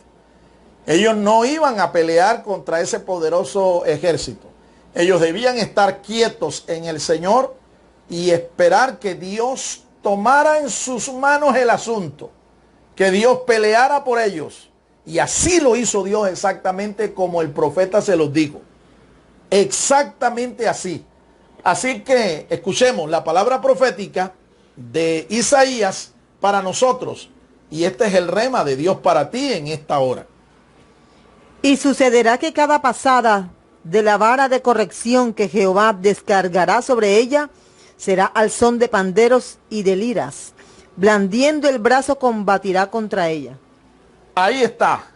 Ellos no iban a pelear contra ese poderoso ejército. Ellos debían estar quietos en el Señor y esperar que Dios tomara en sus manos el asunto, que Dios peleara por ellos. Y así lo hizo Dios exactamente como el profeta se los dijo. Exactamente así. Así que escuchemos la palabra profética de Isaías para nosotros. Y este es el rema de Dios para ti en esta hora. Y sucederá que cada pasada de la vara de corrección que Jehová descargará sobre ella será al son de panderos y de liras. Blandiendo el brazo combatirá contra ella. Ahí está.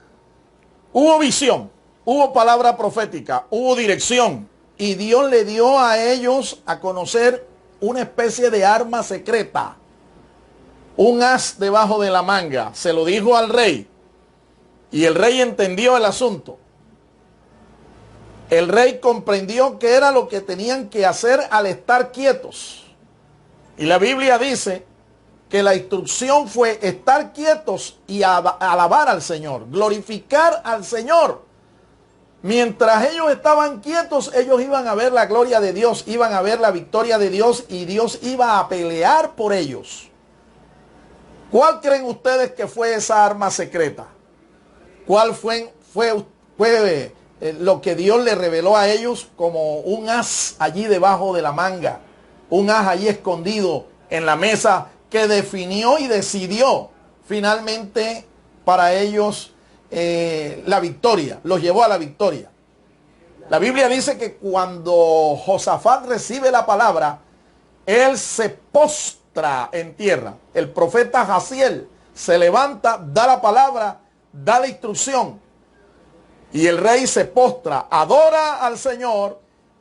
Hubo visión, hubo palabra profética, hubo dirección. Y Dios le dio a ellos a conocer una especie de arma secreta. Un as debajo de la manga. Se lo dijo al rey. Y el rey entendió el asunto. El rey comprendió que era lo que tenían que hacer al estar quietos. Y la Biblia dice que la instrucción fue estar quietos y alabar al Señor, glorificar al Señor. Mientras ellos estaban quietos, ellos iban a ver la gloria de Dios, iban a ver la victoria de Dios y Dios iba a pelear por ellos. ¿Cuál creen ustedes que fue esa arma secreta? ¿Cuál fue lo que Dios le reveló a ellos como un as allí debajo de la manga? Un as allí escondido en la mesa que definió y decidió finalmente para ellos la victoria, los llevó a la victoria. La Biblia dice que cuando Josafat recibe la palabra, él se postra en tierra. El profeta Jaziel se levanta, da la palabra, da la instrucción y el rey se postra, adora al Señor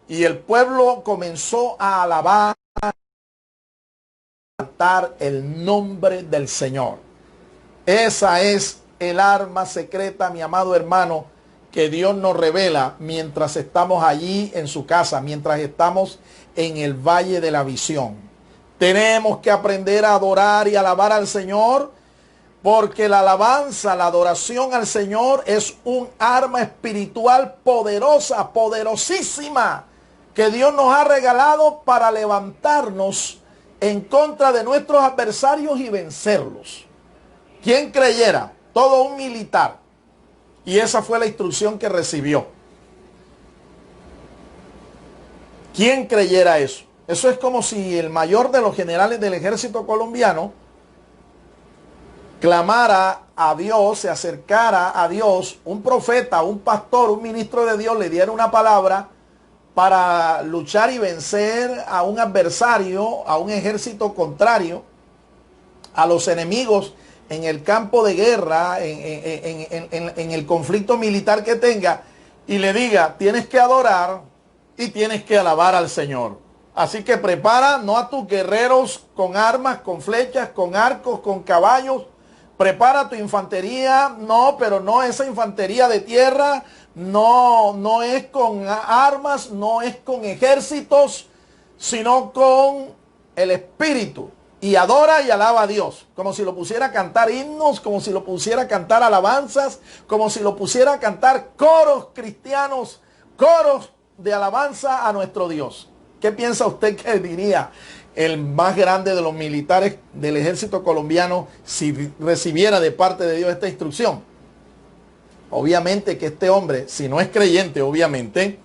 y el pueblo comenzó a alabar, a cantar el nombre del Señor. Esa es el arma secreta, mi amado hermano, que Dios nos revela mientras estamos allí en su casa, mientras estamos en el valle de la visión. Tenemos que aprender a adorar y alabar al Señor, porque la alabanza, la adoración al Señor es un arma espiritual poderosa, poderosísima, que Dios nos ha regalado para levantarnos en contra de nuestros adversarios y vencerlos. ¿Quién creyera? Todo un militar. Y esa fue la instrucción que recibió. ¿Quién creyera eso? Eso es como si el mayor de los generales del ejército colombiano clamara a Dios, se acercara a Dios, un profeta, un pastor, un ministro de Dios le diera una palabra para luchar y vencer a un adversario, a un ejército contrario, a los enemigos en el campo de guerra, en el conflicto militar que tenga, y le diga, tienes que adorar y tienes que alabar al Señor. Así que prepara no a tus guerreros con armas, con flechas, con arcos, con caballos. Prepara tu infantería, no, pero no esa infantería de tierra, no es con armas, no es con ejércitos, sino con el Espíritu. Y adora y alaba a Dios, como si lo pusiera a cantar himnos, como si lo pusiera a cantar alabanzas, como si lo pusiera a cantar coros cristianos, coros de alabanza a nuestro Dios. ¿Qué piensa usted que diría el más grande de los militares del ejército colombiano si recibiera de parte de Dios esta instrucción? Obviamente que este hombre, si no es creyente, obviamente,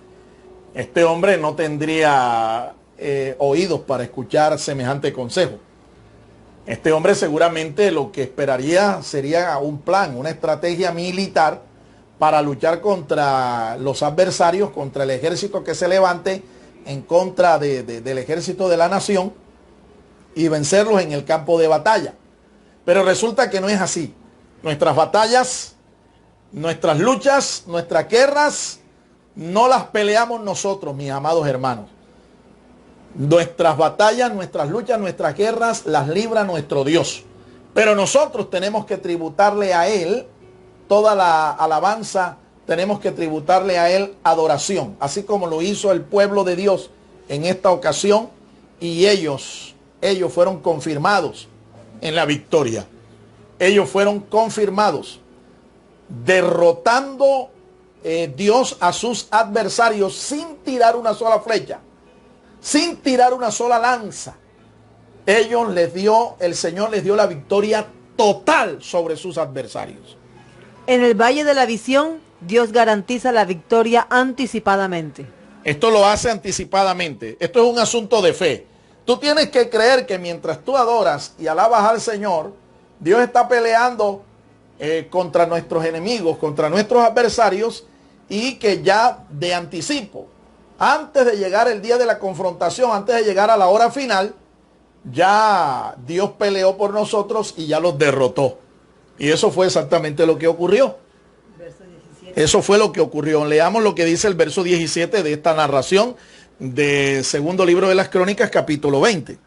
este hombre no tendría oídos para escuchar semejante consejo. Este hombre seguramente lo que esperaría sería un plan, una estrategia militar para luchar contra los adversarios, contra el ejército que se levante en contra del ejército de la nación y vencerlos en el campo de batalla. Pero resulta que no es así. Nuestras batallas, nuestras luchas, nuestras guerras, no las peleamos nosotros, mis amados hermanos. Nuestras batallas, nuestras luchas, nuestras guerras las libra nuestro Dios. Pero nosotros tenemos que tributarle a Él toda la alabanza, tenemos que tributarle a Él adoración, así como lo hizo el pueblo de Dios en esta ocasión, y ellos fueron confirmados en la victoria. Ellos fueron confirmados, derrotando Dios a sus adversarios sin tirar una sola flecha, sin tirar una sola lanza. El Señor les dio la victoria total sobre sus adversarios. En el valle de la visión, Dios garantiza la victoria anticipadamente. Esto lo hace anticipadamente. Esto es un asunto de fe. Tú tienes que creer que mientras tú adoras y alabas al Señor, Dios está peleando contra nuestros enemigos, contra nuestros adversarios, y que ya de anticipo, antes de llegar el día de la confrontación, antes de llegar a la hora final, ya Dios peleó por nosotros y ya los derrotó. Y eso fue exactamente lo que ocurrió. Eso fue lo que ocurrió. Leamos lo que dice el verso 17 de esta narración de segundo libro de las Crónicas, capítulo 20.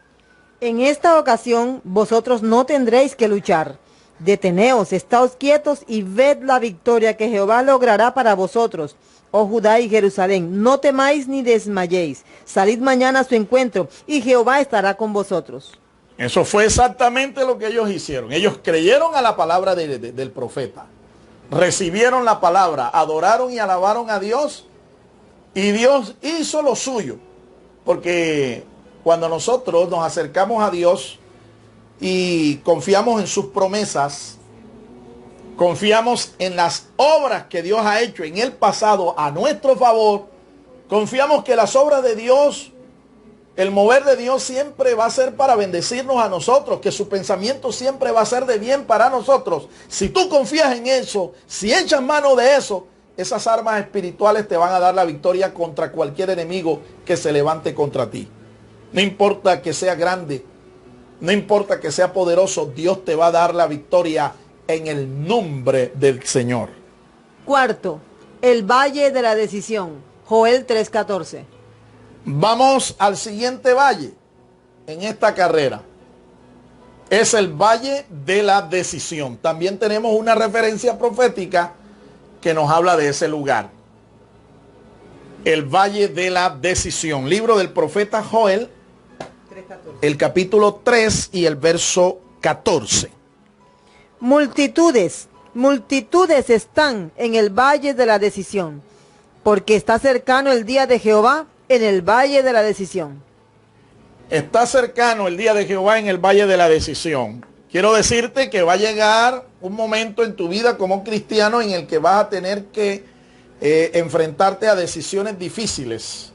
En esta ocasión vosotros no tendréis que luchar. Deteneos, estáos quietos y ved la victoria que Jehová logrará para vosotros, oh Judá y Jerusalén. No temáis ni desmayéis. Salid mañana a su encuentro y Jehová estará con vosotros. Eso fue exactamente lo que ellos hicieron. Ellos creyeron a la palabra del profeta. Recibieron la palabra, adoraron y alabaron a Dios, y Dios hizo lo suyo. Porque cuando nosotros nos acercamos a Dios y confiamos en sus promesas, confiamos en las obras que Dios ha hecho en el pasado a nuestro favor, confiamos que las obras de Dios, el mover de Dios siempre va a ser para bendecirnos a nosotros, que su pensamiento siempre va a ser de bien para nosotros. Si tú confías en eso, si echas mano de eso, esas armas espirituales te van a dar la victoria contra cualquier enemigo que se levante contra ti. No importa que sea grande, no importa que sea poderoso, Dios te va a dar la victoria en el nombre del Señor. Cuarto, el valle de la decisión. Joel 3:14. Vamos al siguiente valle en esta carrera. Es el valle de la decisión. También tenemos una referencia profética que nos habla de ese lugar. El valle de la decisión. Libro del profeta Joel, el capítulo 3 y el verso 14. Multitudes, multitudes están en el valle de la decisión, porque está cercano el día de Jehová en el valle de la decisión. Está cercano el día de Jehová en el valle de la decisión. Quiero decirte que va a llegar un momento en tu vida como cristiano en el que vas a tener que enfrentarte a decisiones difíciles,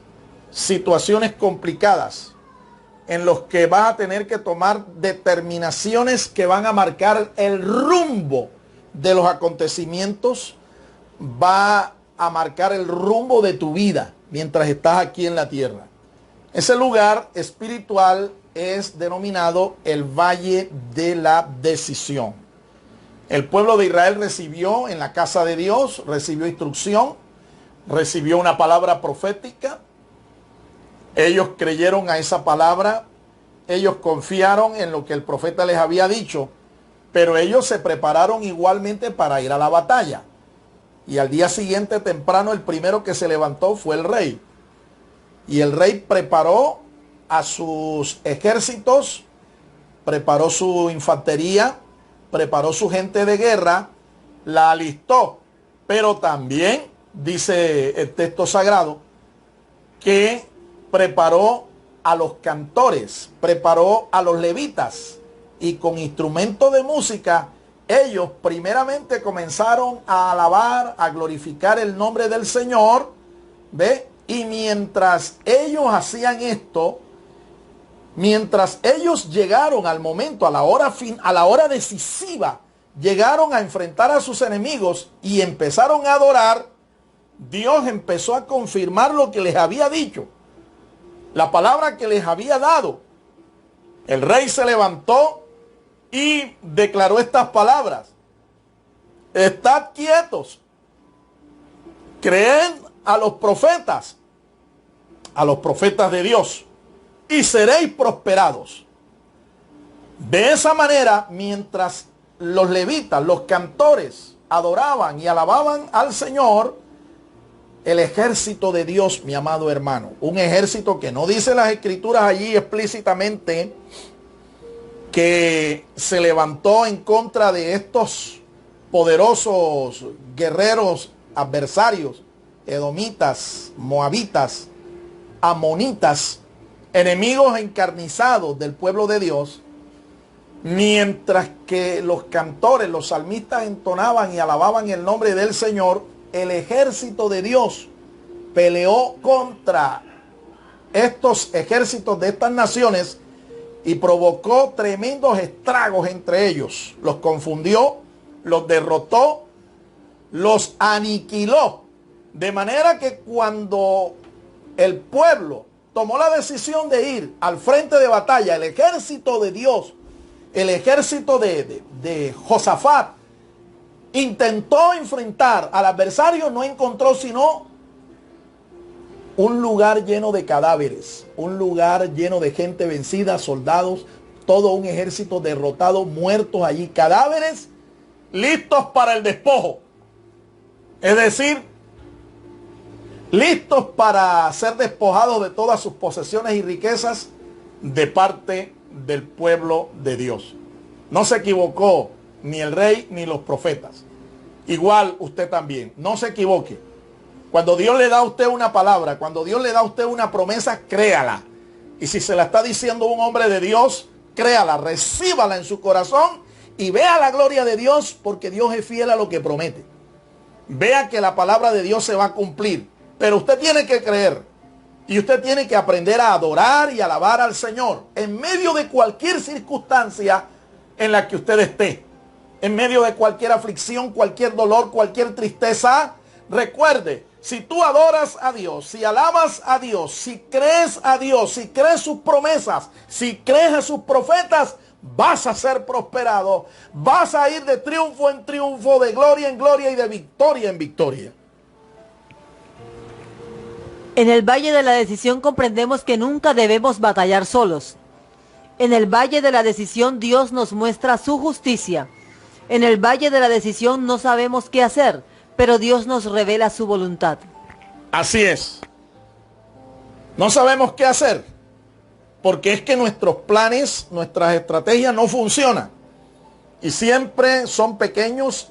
situaciones complicadas, en los que vas a tener que tomar determinaciones que van a marcar el rumbo de los acontecimientos, va a marcar el rumbo de tu vida mientras estás aquí en la tierra. Ese lugar espiritual es denominado el Valle de la Decisión. El pueblo de Israel recibió en la casa de Dios, recibió instrucción, recibió una palabra profética. Ellos creyeron a esa palabra, ellos confiaron en lo que el profeta les había dicho, pero ellos se prepararon igualmente para ir a la batalla. Y al día siguiente temprano el primero que se levantó fue el rey. Y el rey preparó a sus ejércitos, preparó su infantería, preparó su gente de guerra, la alistó. Pero también, dice el texto sagrado, que preparó a los cantores, preparó a los levitas, y con instrumentos de música, ellos primeramente comenzaron a alabar, a glorificar el nombre del Señor, ¿ve? Y mientras ellos hacían esto, mientras ellos llegaron al momento, a la hora decisiva, llegaron a enfrentar a sus enemigos y empezaron a adorar, Dios empezó a confirmar lo que les había dicho, la palabra que les había dado. El rey se levantó y declaró estas palabras: estad quietos, creen a los profetas de Dios, y seréis prosperados. De esa manera, mientras los levitas, los cantores, adoraban y alababan al Señor, el ejército de Dios, mi amado hermano, un ejército que no dice las escrituras allí explícitamente que se levantó en contra de estos poderosos guerreros adversarios, edomitas, moabitas, amonitas, enemigos encarnizados del pueblo de Dios. Mientras que los cantores, los salmistas entonaban y alababan el nombre del Señor, el ejército de Dios peleó contra estos ejércitos de estas naciones y provocó tremendos estragos entre ellos. Los confundió, los derrotó, los aniquiló. De manera que cuando el pueblo tomó la decisión de ir al frente de batalla, el ejército de Dios, el ejército de Josafat, intentó enfrentar al adversario, no encontró sino un lugar lleno de cadáveres, un lugar lleno de gente vencida, soldados, todo un ejército derrotado, muertos allí, cadáveres listos para el despojo. Es decir, listos para ser despojados de todas sus posesiones y riquezas de parte del pueblo de Dios. No se equivocó ni el rey ni los profetas. Igual usted también, no se equivoque. Cuando Dios le da a usted una palabra, cuando Dios le da a usted una promesa, créala. Y si se la está diciendo un hombre de Dios, créala, recíbala en su corazón y vea la gloria de Dios, porque Dios es fiel a lo que promete. Vea que la palabra de Dios se va a cumplir. Pero usted tiene que creer y usted tiene que aprender a adorar y alabar al Señor en medio de cualquier circunstancia en la que usted esté. En medio de cualquier aflicción, cualquier dolor, cualquier tristeza. Recuerde, si tú adoras a Dios, si alabas a Dios, si crees a Dios, si crees sus promesas, si crees a sus profetas, vas a ser prosperado. Vas a ir de triunfo en triunfo, de gloria en gloria y de victoria en victoria. En el valle de la decisión comprendemos que nunca debemos batallar solos. En el valle de la decisión Dios nos muestra su justicia. En el valle de la decisión no sabemos qué hacer, pero Dios nos revela su voluntad. Así es. No sabemos qué hacer, porque es que nuestros planes, nuestras estrategias no funcionan. Y siempre son pequeños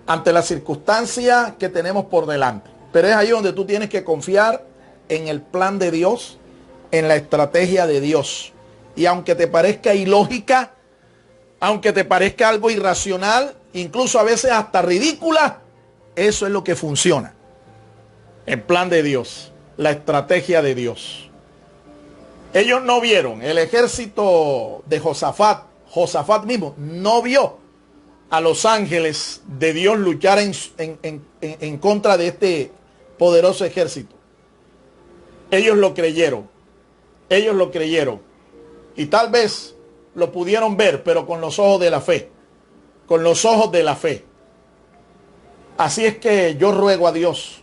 ante la circunstancia que tenemos por delante. Pero es ahí donde tú tienes que confiar en el plan de Dios, en la estrategia de Dios. Y aunque te parezca ilógica, aunque te parezca algo irracional, incluso a veces hasta ridícula, eso es lo que funciona. El plan de Dios, la estrategia de Dios. Ellos no vieron, el ejército de Josafat mismo no vio a los ángeles de Dios luchar en contra de este poderoso ejército. Ellos lo creyeron. Ellos lo creyeron. Y tal vez lo pudieron ver, pero con los ojos de la fe. Con los ojos de la fe. Así es que yo ruego a Dios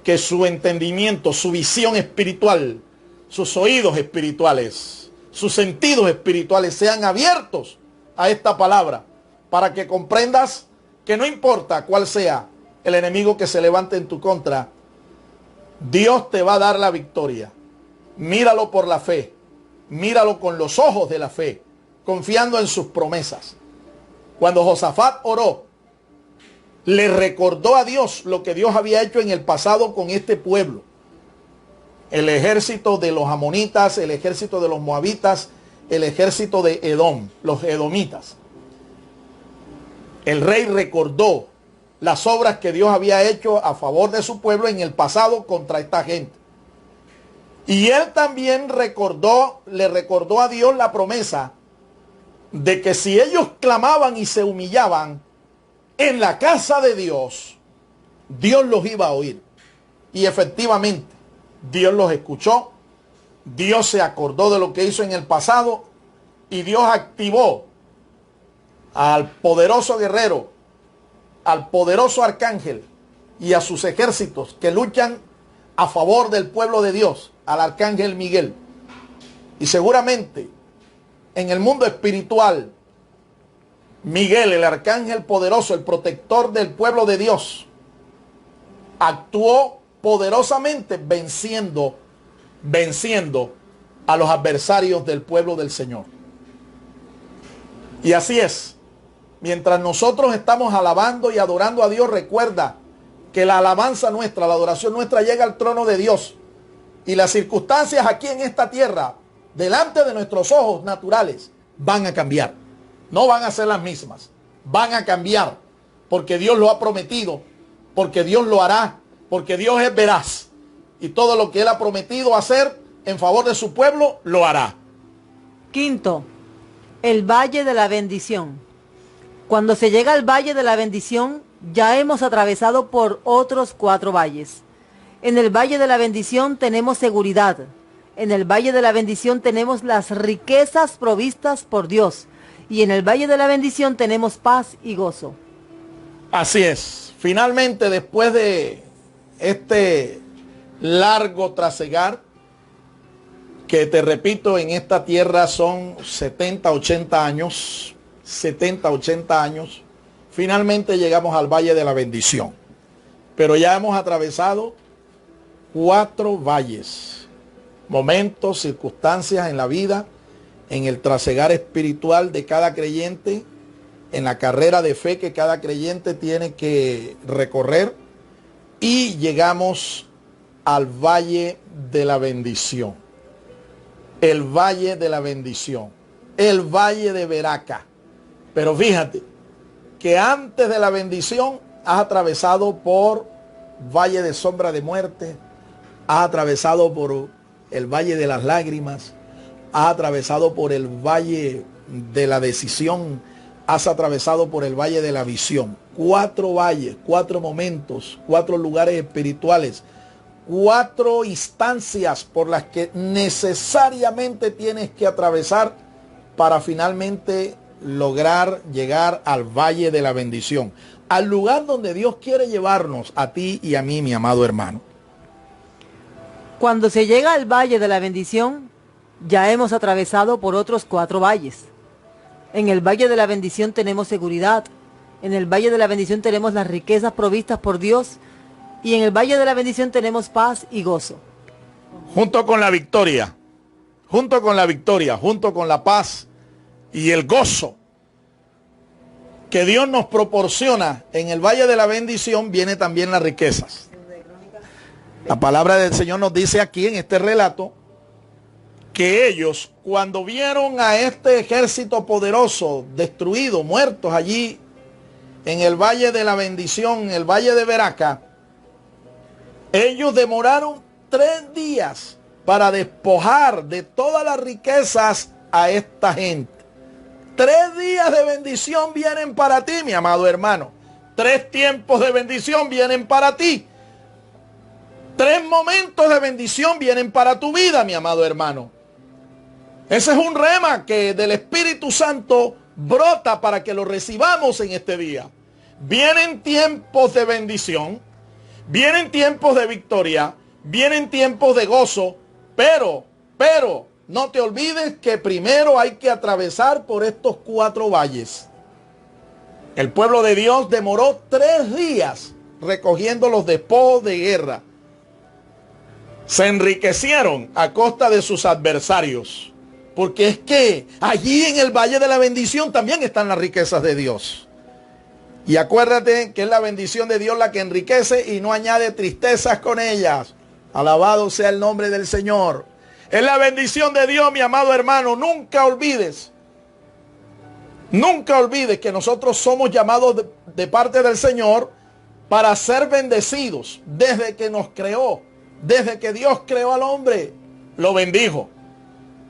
que su entendimiento, su visión espiritual, sus oídos espirituales, sus sentidos espirituales sean abiertos a esta palabra, para que comprendas que no importa cuál sea el enemigo que se levante en tu contra, Dios te va a dar la victoria. Míralo por la fe, míralo con los ojos de la fe, confiando en sus promesas. Cuando Josafat oró, le recordó a Dios lo que Dios había hecho en el pasado con este pueblo. El ejército de los amonitas, el ejército de los moabitas, el ejército de Edom, los edomitas. El rey recordó las obras que Dios había hecho a favor de su pueblo en el pasado contra esta gente. Y él también le recordó a Dios la promesa de que si ellos clamaban y se humillaban en la casa de Dios, Dios los iba a oír. Y efectivamente, Dios los escuchó, Dios se acordó de lo que hizo en el pasado y Dios activó al poderoso guerrero, al poderoso arcángel y a sus ejércitos que luchan a favor del pueblo de Dios, al arcángel Miguel. Y seguramente en el mundo espiritual, Miguel, el arcángel poderoso, el protector del pueblo de Dios, actuó poderosamente venciendo a los adversarios del pueblo del Señor. Y así es. Mientras nosotros estamos alabando y adorando a Dios, recuerda que la alabanza nuestra, la adoración nuestra llega al trono de Dios. Y las circunstancias aquí en esta tierra, delante de nuestros ojos naturales, van a cambiar. No van a ser las mismas. Van a cambiar. Porque Dios lo ha prometido. Porque Dios lo hará. porque Dios es veraz y todo lo que Él ha prometido hacer en favor de su pueblo, lo hará. Quinto, el Valle de la Bendición. Cuando se llega al Valle de la Bendición, ya hemos atravesado por otros 4 valles. En el Valle de la Bendición tenemos seguridad. En el Valle de la Bendición tenemos las riquezas provistas por Dios. Y en el Valle de la Bendición tenemos paz y gozo. Así es. Finalmente, después de este largo trasegar, que te repito, en esta tierra son 70, 80 años, 70, 80 años, finalmente llegamos al Valle de la Bendición. Pero ya hemos atravesado 4 valles, momentos, circunstancias en la vida, en el trasegar espiritual de cada creyente, en la carrera de fe que cada creyente tiene que recorrer, y llegamos al Valle de la Bendición. El Valle de la Bendición, el Valle de Veraca. Pero fíjate que antes de la bendición has atravesado por Valle de Sombra de Muerte, has atravesado por el Valle de las Lágrimas, has atravesado por el Valle de la Decisión, has atravesado por el Valle de la Visión. 4 valles, 4 momentos, 4 lugares espirituales, 4 instancias por las que necesariamente tienes que atravesar para finalmente lograr llegar al Valle de la Bendición, al lugar donde Dios quiere llevarnos a ti y a mí, mi amado hermano. Cuando se llega al Valle de la Bendición, ya hemos atravesado por otros 4 valles. En el Valle de la Bendición tenemos seguridad. En el Valle de la Bendición tenemos las riquezas provistas por Dios. Y en el Valle de la Bendición tenemos paz y gozo. Junto con la victoria, junto con la victoria, junto con la paz y el gozo que Dios nos proporciona en el Valle de la Bendición, viene también las riquezas. La palabra del Señor nos dice aquí en este relato que ellos, cuando vieron a este ejército poderoso destruido, muertos allí en el Valle de la Bendición, en el Valle de Veraca, ellos demoraron 3 días para despojar de todas las riquezas a esta gente. 3 días de bendición vienen para ti, mi amado hermano. 3 tiempos de bendición vienen para ti. 3 momentos de bendición vienen para tu vida, mi amado hermano. Ese es un rema que del Espíritu Santo brota para que lo recibamos en este día. Vienen tiempos de bendición, vienen tiempos de victoria, vienen tiempos de gozo, pero, no te olvides que primero hay que atravesar por estos 4 valles. El pueblo de Dios demoró 3 días recogiendo los despojos de guerra. Se enriquecieron a costa de sus adversarios, porque es que allí en el Valle de la Bendición también están las riquezas de Dios. Y acuérdate que es la bendición de Dios la que enriquece y no añade tristezas con ellas. Alabado sea el nombre del Señor. Es la bendición de Dios, mi amado hermano. Nunca olvides que nosotros somos llamados de parte del Señor para ser bendecidos. Desde que nos creó, desde que Dios creó al hombre, lo bendijo.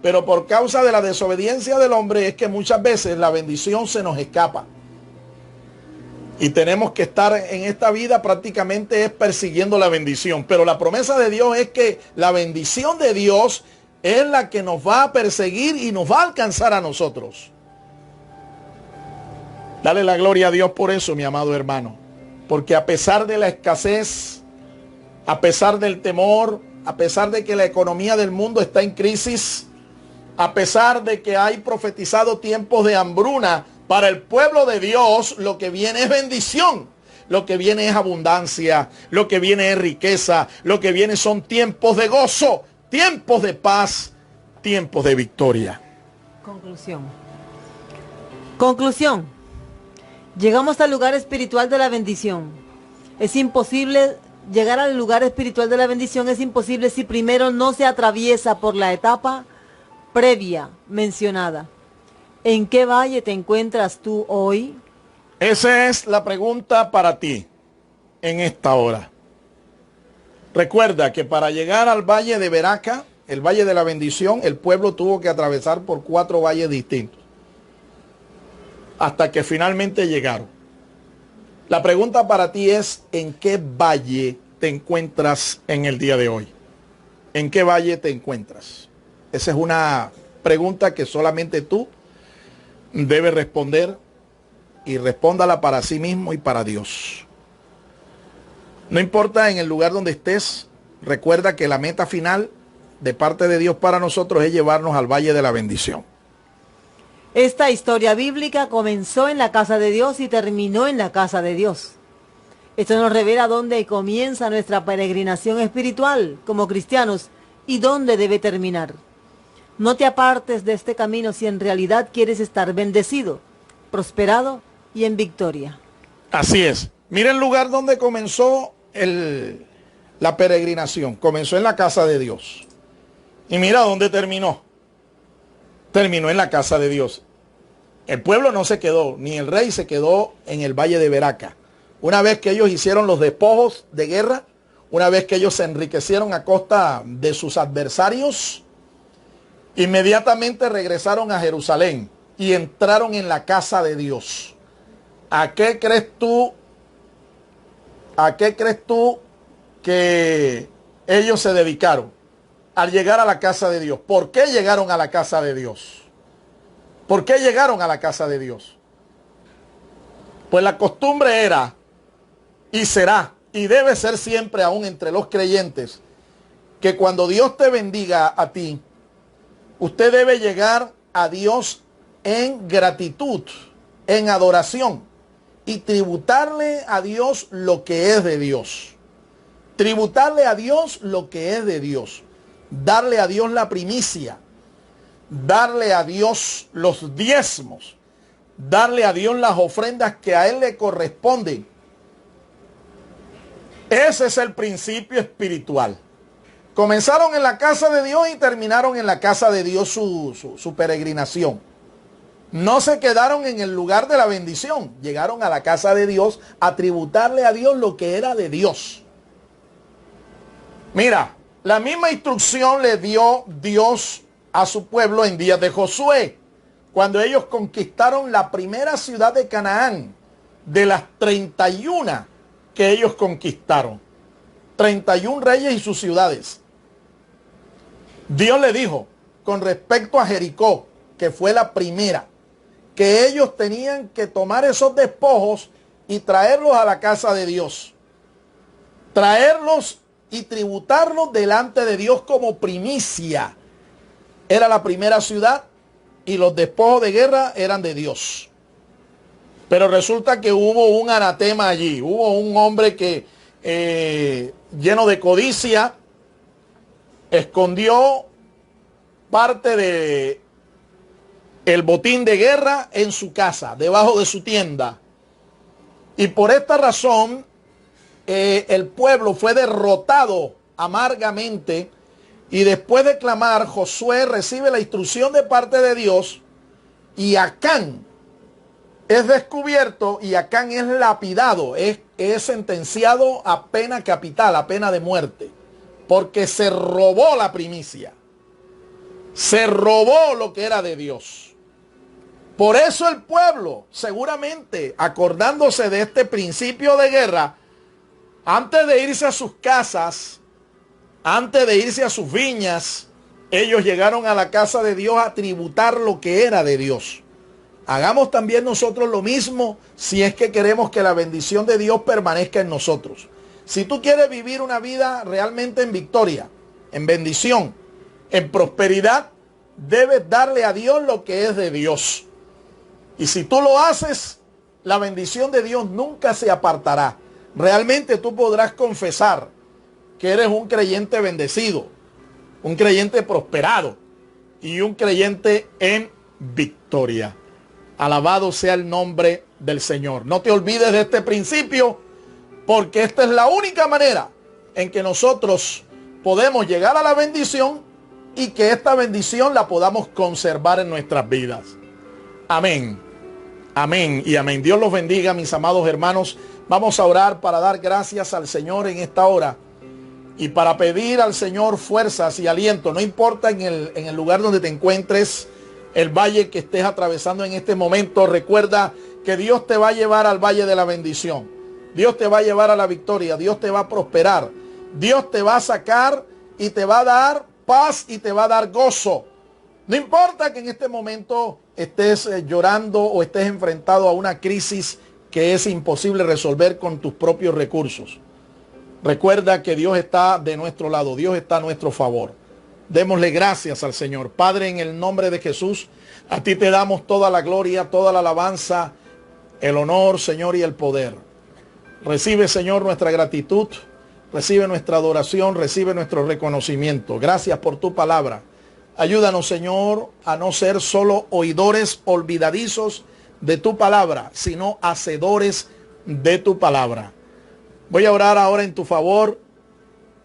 Pero por causa de la desobediencia del hombre es que muchas veces la bendición se nos escapa. Y tenemos que estar en esta vida prácticamente es persiguiendo la bendición. Pero la promesa de Dios es que la bendición de Dios es la que nos va a perseguir y nos va a alcanzar a nosotros. Dale la gloria a Dios por eso, mi amado hermano. Porque a pesar de la escasez, a pesar del temor, a pesar de que la economía del mundo está en crisis, a pesar de que hay profetizado tiempos de hambruna, para el pueblo de Dios lo que viene es bendición, lo que viene es abundancia, lo que viene es riqueza, lo que viene son tiempos de gozo, tiempos de paz, tiempos de victoria. Conclusión. Llegamos al lugar espiritual de la bendición. Es imposible llegar al lugar espiritual de la bendición, es imposible si primero no se atraviesa por la etapa previa mencionada. ¿En qué valle te encuentras tú hoy? Esa es la pregunta para ti en esta hora. Recuerda que para llegar al valle de Beraca, el valle de la bendición, el pueblo tuvo que atravesar por 4 valles distintos, hasta que finalmente llegaron. La pregunta para ti es, ¿en qué valle te encuentras en el día de hoy? ¿En qué valle te encuentras? Esa es una pregunta que solamente tú debes responder, y respóndala para sí mismo y para Dios. No importa en el lugar donde estés, recuerda que la meta final de parte de Dios para nosotros es llevarnos al valle de la bendición. Esta historia bíblica comenzó en la casa de Dios y terminó en la casa de Dios. Esto nos revela dónde comienza nuestra peregrinación espiritual como cristianos y dónde debe terminar. No te apartes de este camino si en realidad quieres estar bendecido, prosperado y en victoria. Así es. Mira el lugar donde comenzó la peregrinación. Comenzó en la casa de Dios. Y mira dónde terminó. Terminó en la casa de Dios. El pueblo no se quedó, ni el rey se quedó en el valle de Beraca. Una vez que ellos hicieron los despojos de guerra, una vez que ellos se enriquecieron a costa de sus adversarios, inmediatamente regresaron a Jerusalén y entraron en la casa de Dios. ¿A qué crees tú que ellos se dedicaron al llegar a la casa de Dios? ¿Por qué llegaron a la casa de Dios? ¿Por qué llegaron a la casa de Dios? Pues la costumbre era, y será, y debe ser siempre aún entre los creyentes, que cuando Dios te bendiga a ti, usted debe llegar a Dios en gratitud, en adoración, y tributarle a Dios lo que es de Dios. Tributarle a Dios lo que es de Dios. Darle a Dios la primicia. Darle a Dios los diezmos. Darle a Dios las ofrendas que a Él le corresponden. Ese es el principio espiritual. Comenzaron en la casa de Dios y terminaron en la casa de Dios su peregrinación. No se quedaron en el lugar de la bendición. Llegaron a la casa de Dios a tributarle a Dios lo que era de Dios. Mira, la misma instrucción le dio Dios a su pueblo en días de Josué, cuando ellos conquistaron la primera ciudad de Canaán, de las 31 que ellos conquistaron. 31 reyes y sus ciudades. Dios le dijo, con respecto a Jericó, que fue la primera, que ellos tenían que tomar esos despojos y traerlos a la casa de Dios. Traerlos y tributarlos delante de Dios como primicia. Era la primera ciudad y los despojos de guerra eran de Dios. Pero resulta que hubo un anatema allí. Hubo un hombre que, lleno de codicia, escondió parte de el botín de guerra en su casa, debajo de su tienda. Y por esta razón, el pueblo fue derrotado amargamente. Y después de clamar, Josué recibe la instrucción de parte de Dios. Y Acán es descubierto y Acán es lapidado, es sentenciado a pena capital, a pena de muerte. Porque se robó la primicia. Se robó lo que era de Dios. Por eso el pueblo, seguramente acordándose de este principio de guerra, antes de irse a sus casas, antes de irse a sus viñas, ellos llegaron a la casa de Dios a tributar lo que era de Dios. Hagamos también nosotros lo mismo si es que queremos que la bendición de Dios permanezca en nosotros. Si tú quieres vivir una vida realmente en victoria, en bendición, en prosperidad, debes darle a Dios lo que es de Dios. Y si tú lo haces, la bendición de Dios nunca se apartará. Realmente tú podrás confesar que eres un creyente bendecido, un creyente prosperado y un creyente en victoria. Alabado sea el nombre del Señor. No te olvides de este principio, porque esta es la única manera en que nosotros podemos llegar a la bendición y que esta bendición la podamos conservar en nuestras vidas. Amén. Amén y amén. Dios los bendiga, mis amados hermanos. Vamos a orar para dar gracias al Señor en esta hora y para pedir al Señor fuerzas y aliento. No importa en el lugar donde te encuentres, el valle que estés atravesando en este momento, recuerda que Dios te va a llevar al valle de la bendición. Dios te va a llevar a la victoria. Dios te va a prosperar. Dios te va a sacar y te va a dar paz y te va a dar gozo. No importa que en este momento estés llorando o estés enfrentado a una crisis que es imposible resolver con tus propios recursos. Recuerda que Dios está de nuestro lado. Dios está a nuestro favor. Démosle gracias al Señor. Padre, en el nombre de Jesús, a ti te damos toda la gloria, toda la alabanza, el honor, Señor, y el poder. Recibe, Señor, nuestra gratitud, recibe nuestra adoración, recibe nuestro reconocimiento. Gracias por tu palabra. Ayúdanos, Señor, a no ser solo oidores olvidadizos de tu palabra, sino hacedores de tu palabra. Voy a orar ahora en tu favor.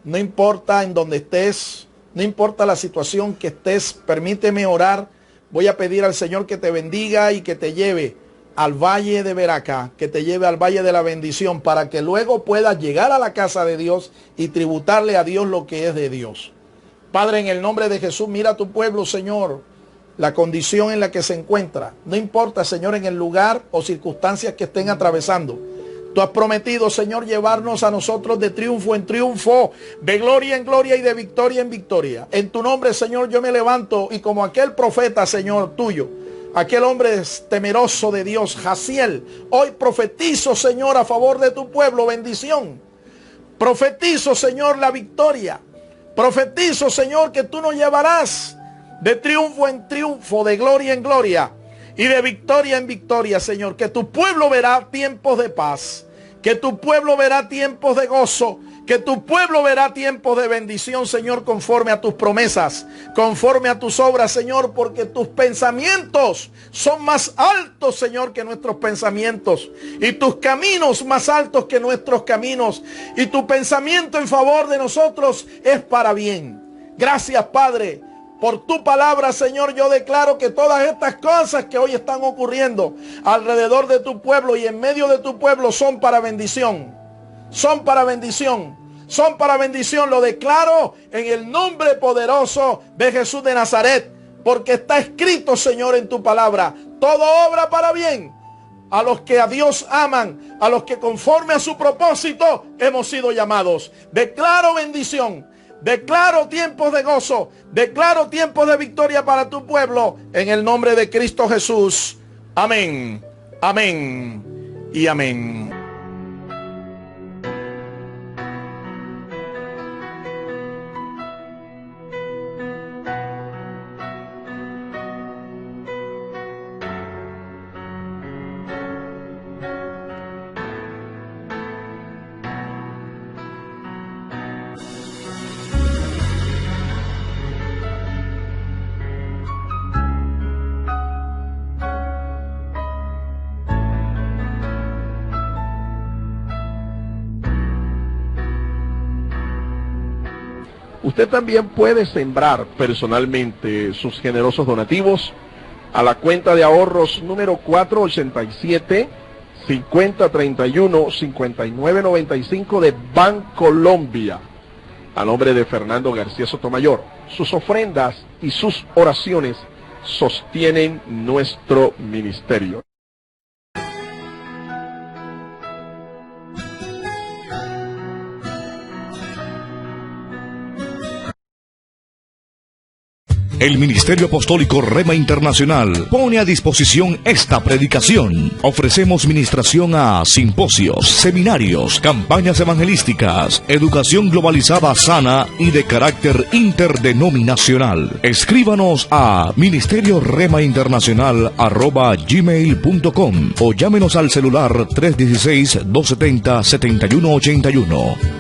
No importa en donde estés, no importa la situación que estés, permíteme orar. Voy a pedir al Señor que te bendiga y que te lleve al valle de Beracá, que te lleve al valle de la bendición, para que luego puedas llegar a la casa de Dios y tributarle a Dios lo que es de Dios. Padre, en el nombre de Jesús, mira a tu pueblo, Señor, la condición en la que se encuentra. No importa, Señor, en el lugar o circunstancias que estén atravesando. Tú has prometido, Señor, llevarnos a nosotros de triunfo en triunfo, de gloria en gloria y de victoria en victoria. En tu nombre, Señor, yo me levanto y como aquel profeta, Señor, tuyo, aquel hombre temeroso de Dios, Jaciel, hoy profetizo, Señor, a favor de tu pueblo, bendición. Profetizo, Señor, la victoria. Profetizo, Señor, que tú nos llevarás de triunfo en triunfo, de gloria en gloria y de victoria en victoria, Señor. Que tu pueblo verá tiempos de paz, que tu pueblo verá tiempos de gozo, que tu pueblo verá tiempos de bendición, Señor, conforme a tus promesas, conforme a tus obras, Señor, porque tus pensamientos son más altos, Señor, que nuestros pensamientos, y tus caminos más altos que nuestros caminos, y tu pensamiento en favor de nosotros es para bien. Gracias, Padre, por tu palabra, Señor. Yo declaro que todas estas cosas que hoy están ocurriendo alrededor de tu pueblo y en medio de tu pueblo son para bendición. Son para bendición. Son para bendición. Lo declaro en el nombre poderoso de Jesús de Nazaret. Porque está escrito, Señor, en tu palabra. Todo obra para bien a los que a Dios aman, a los que conforme a su propósito hemos sido llamados. Declaro bendición. Declaro tiempos de gozo. Declaro tiempos de victoria para tu pueblo. En el nombre de Cristo Jesús. Amén. Amén. Y amén. Usted también puede sembrar personalmente sus generosos donativos a la cuenta de ahorros número 487-5031-5995 de Bancolombia, a nombre de Fernando García Sotomayor. Sus ofrendas y sus oraciones sostienen nuestro ministerio. El Ministerio Apostólico Rema Internacional pone a disposición esta predicación. Ofrecemos ministración a simposios, seminarios, campañas evangelísticas, educación globalizada sana y de carácter interdenominacional. Escríbanos a ministerioremainternacional@gmail.com o llámenos al celular 316-270-7181.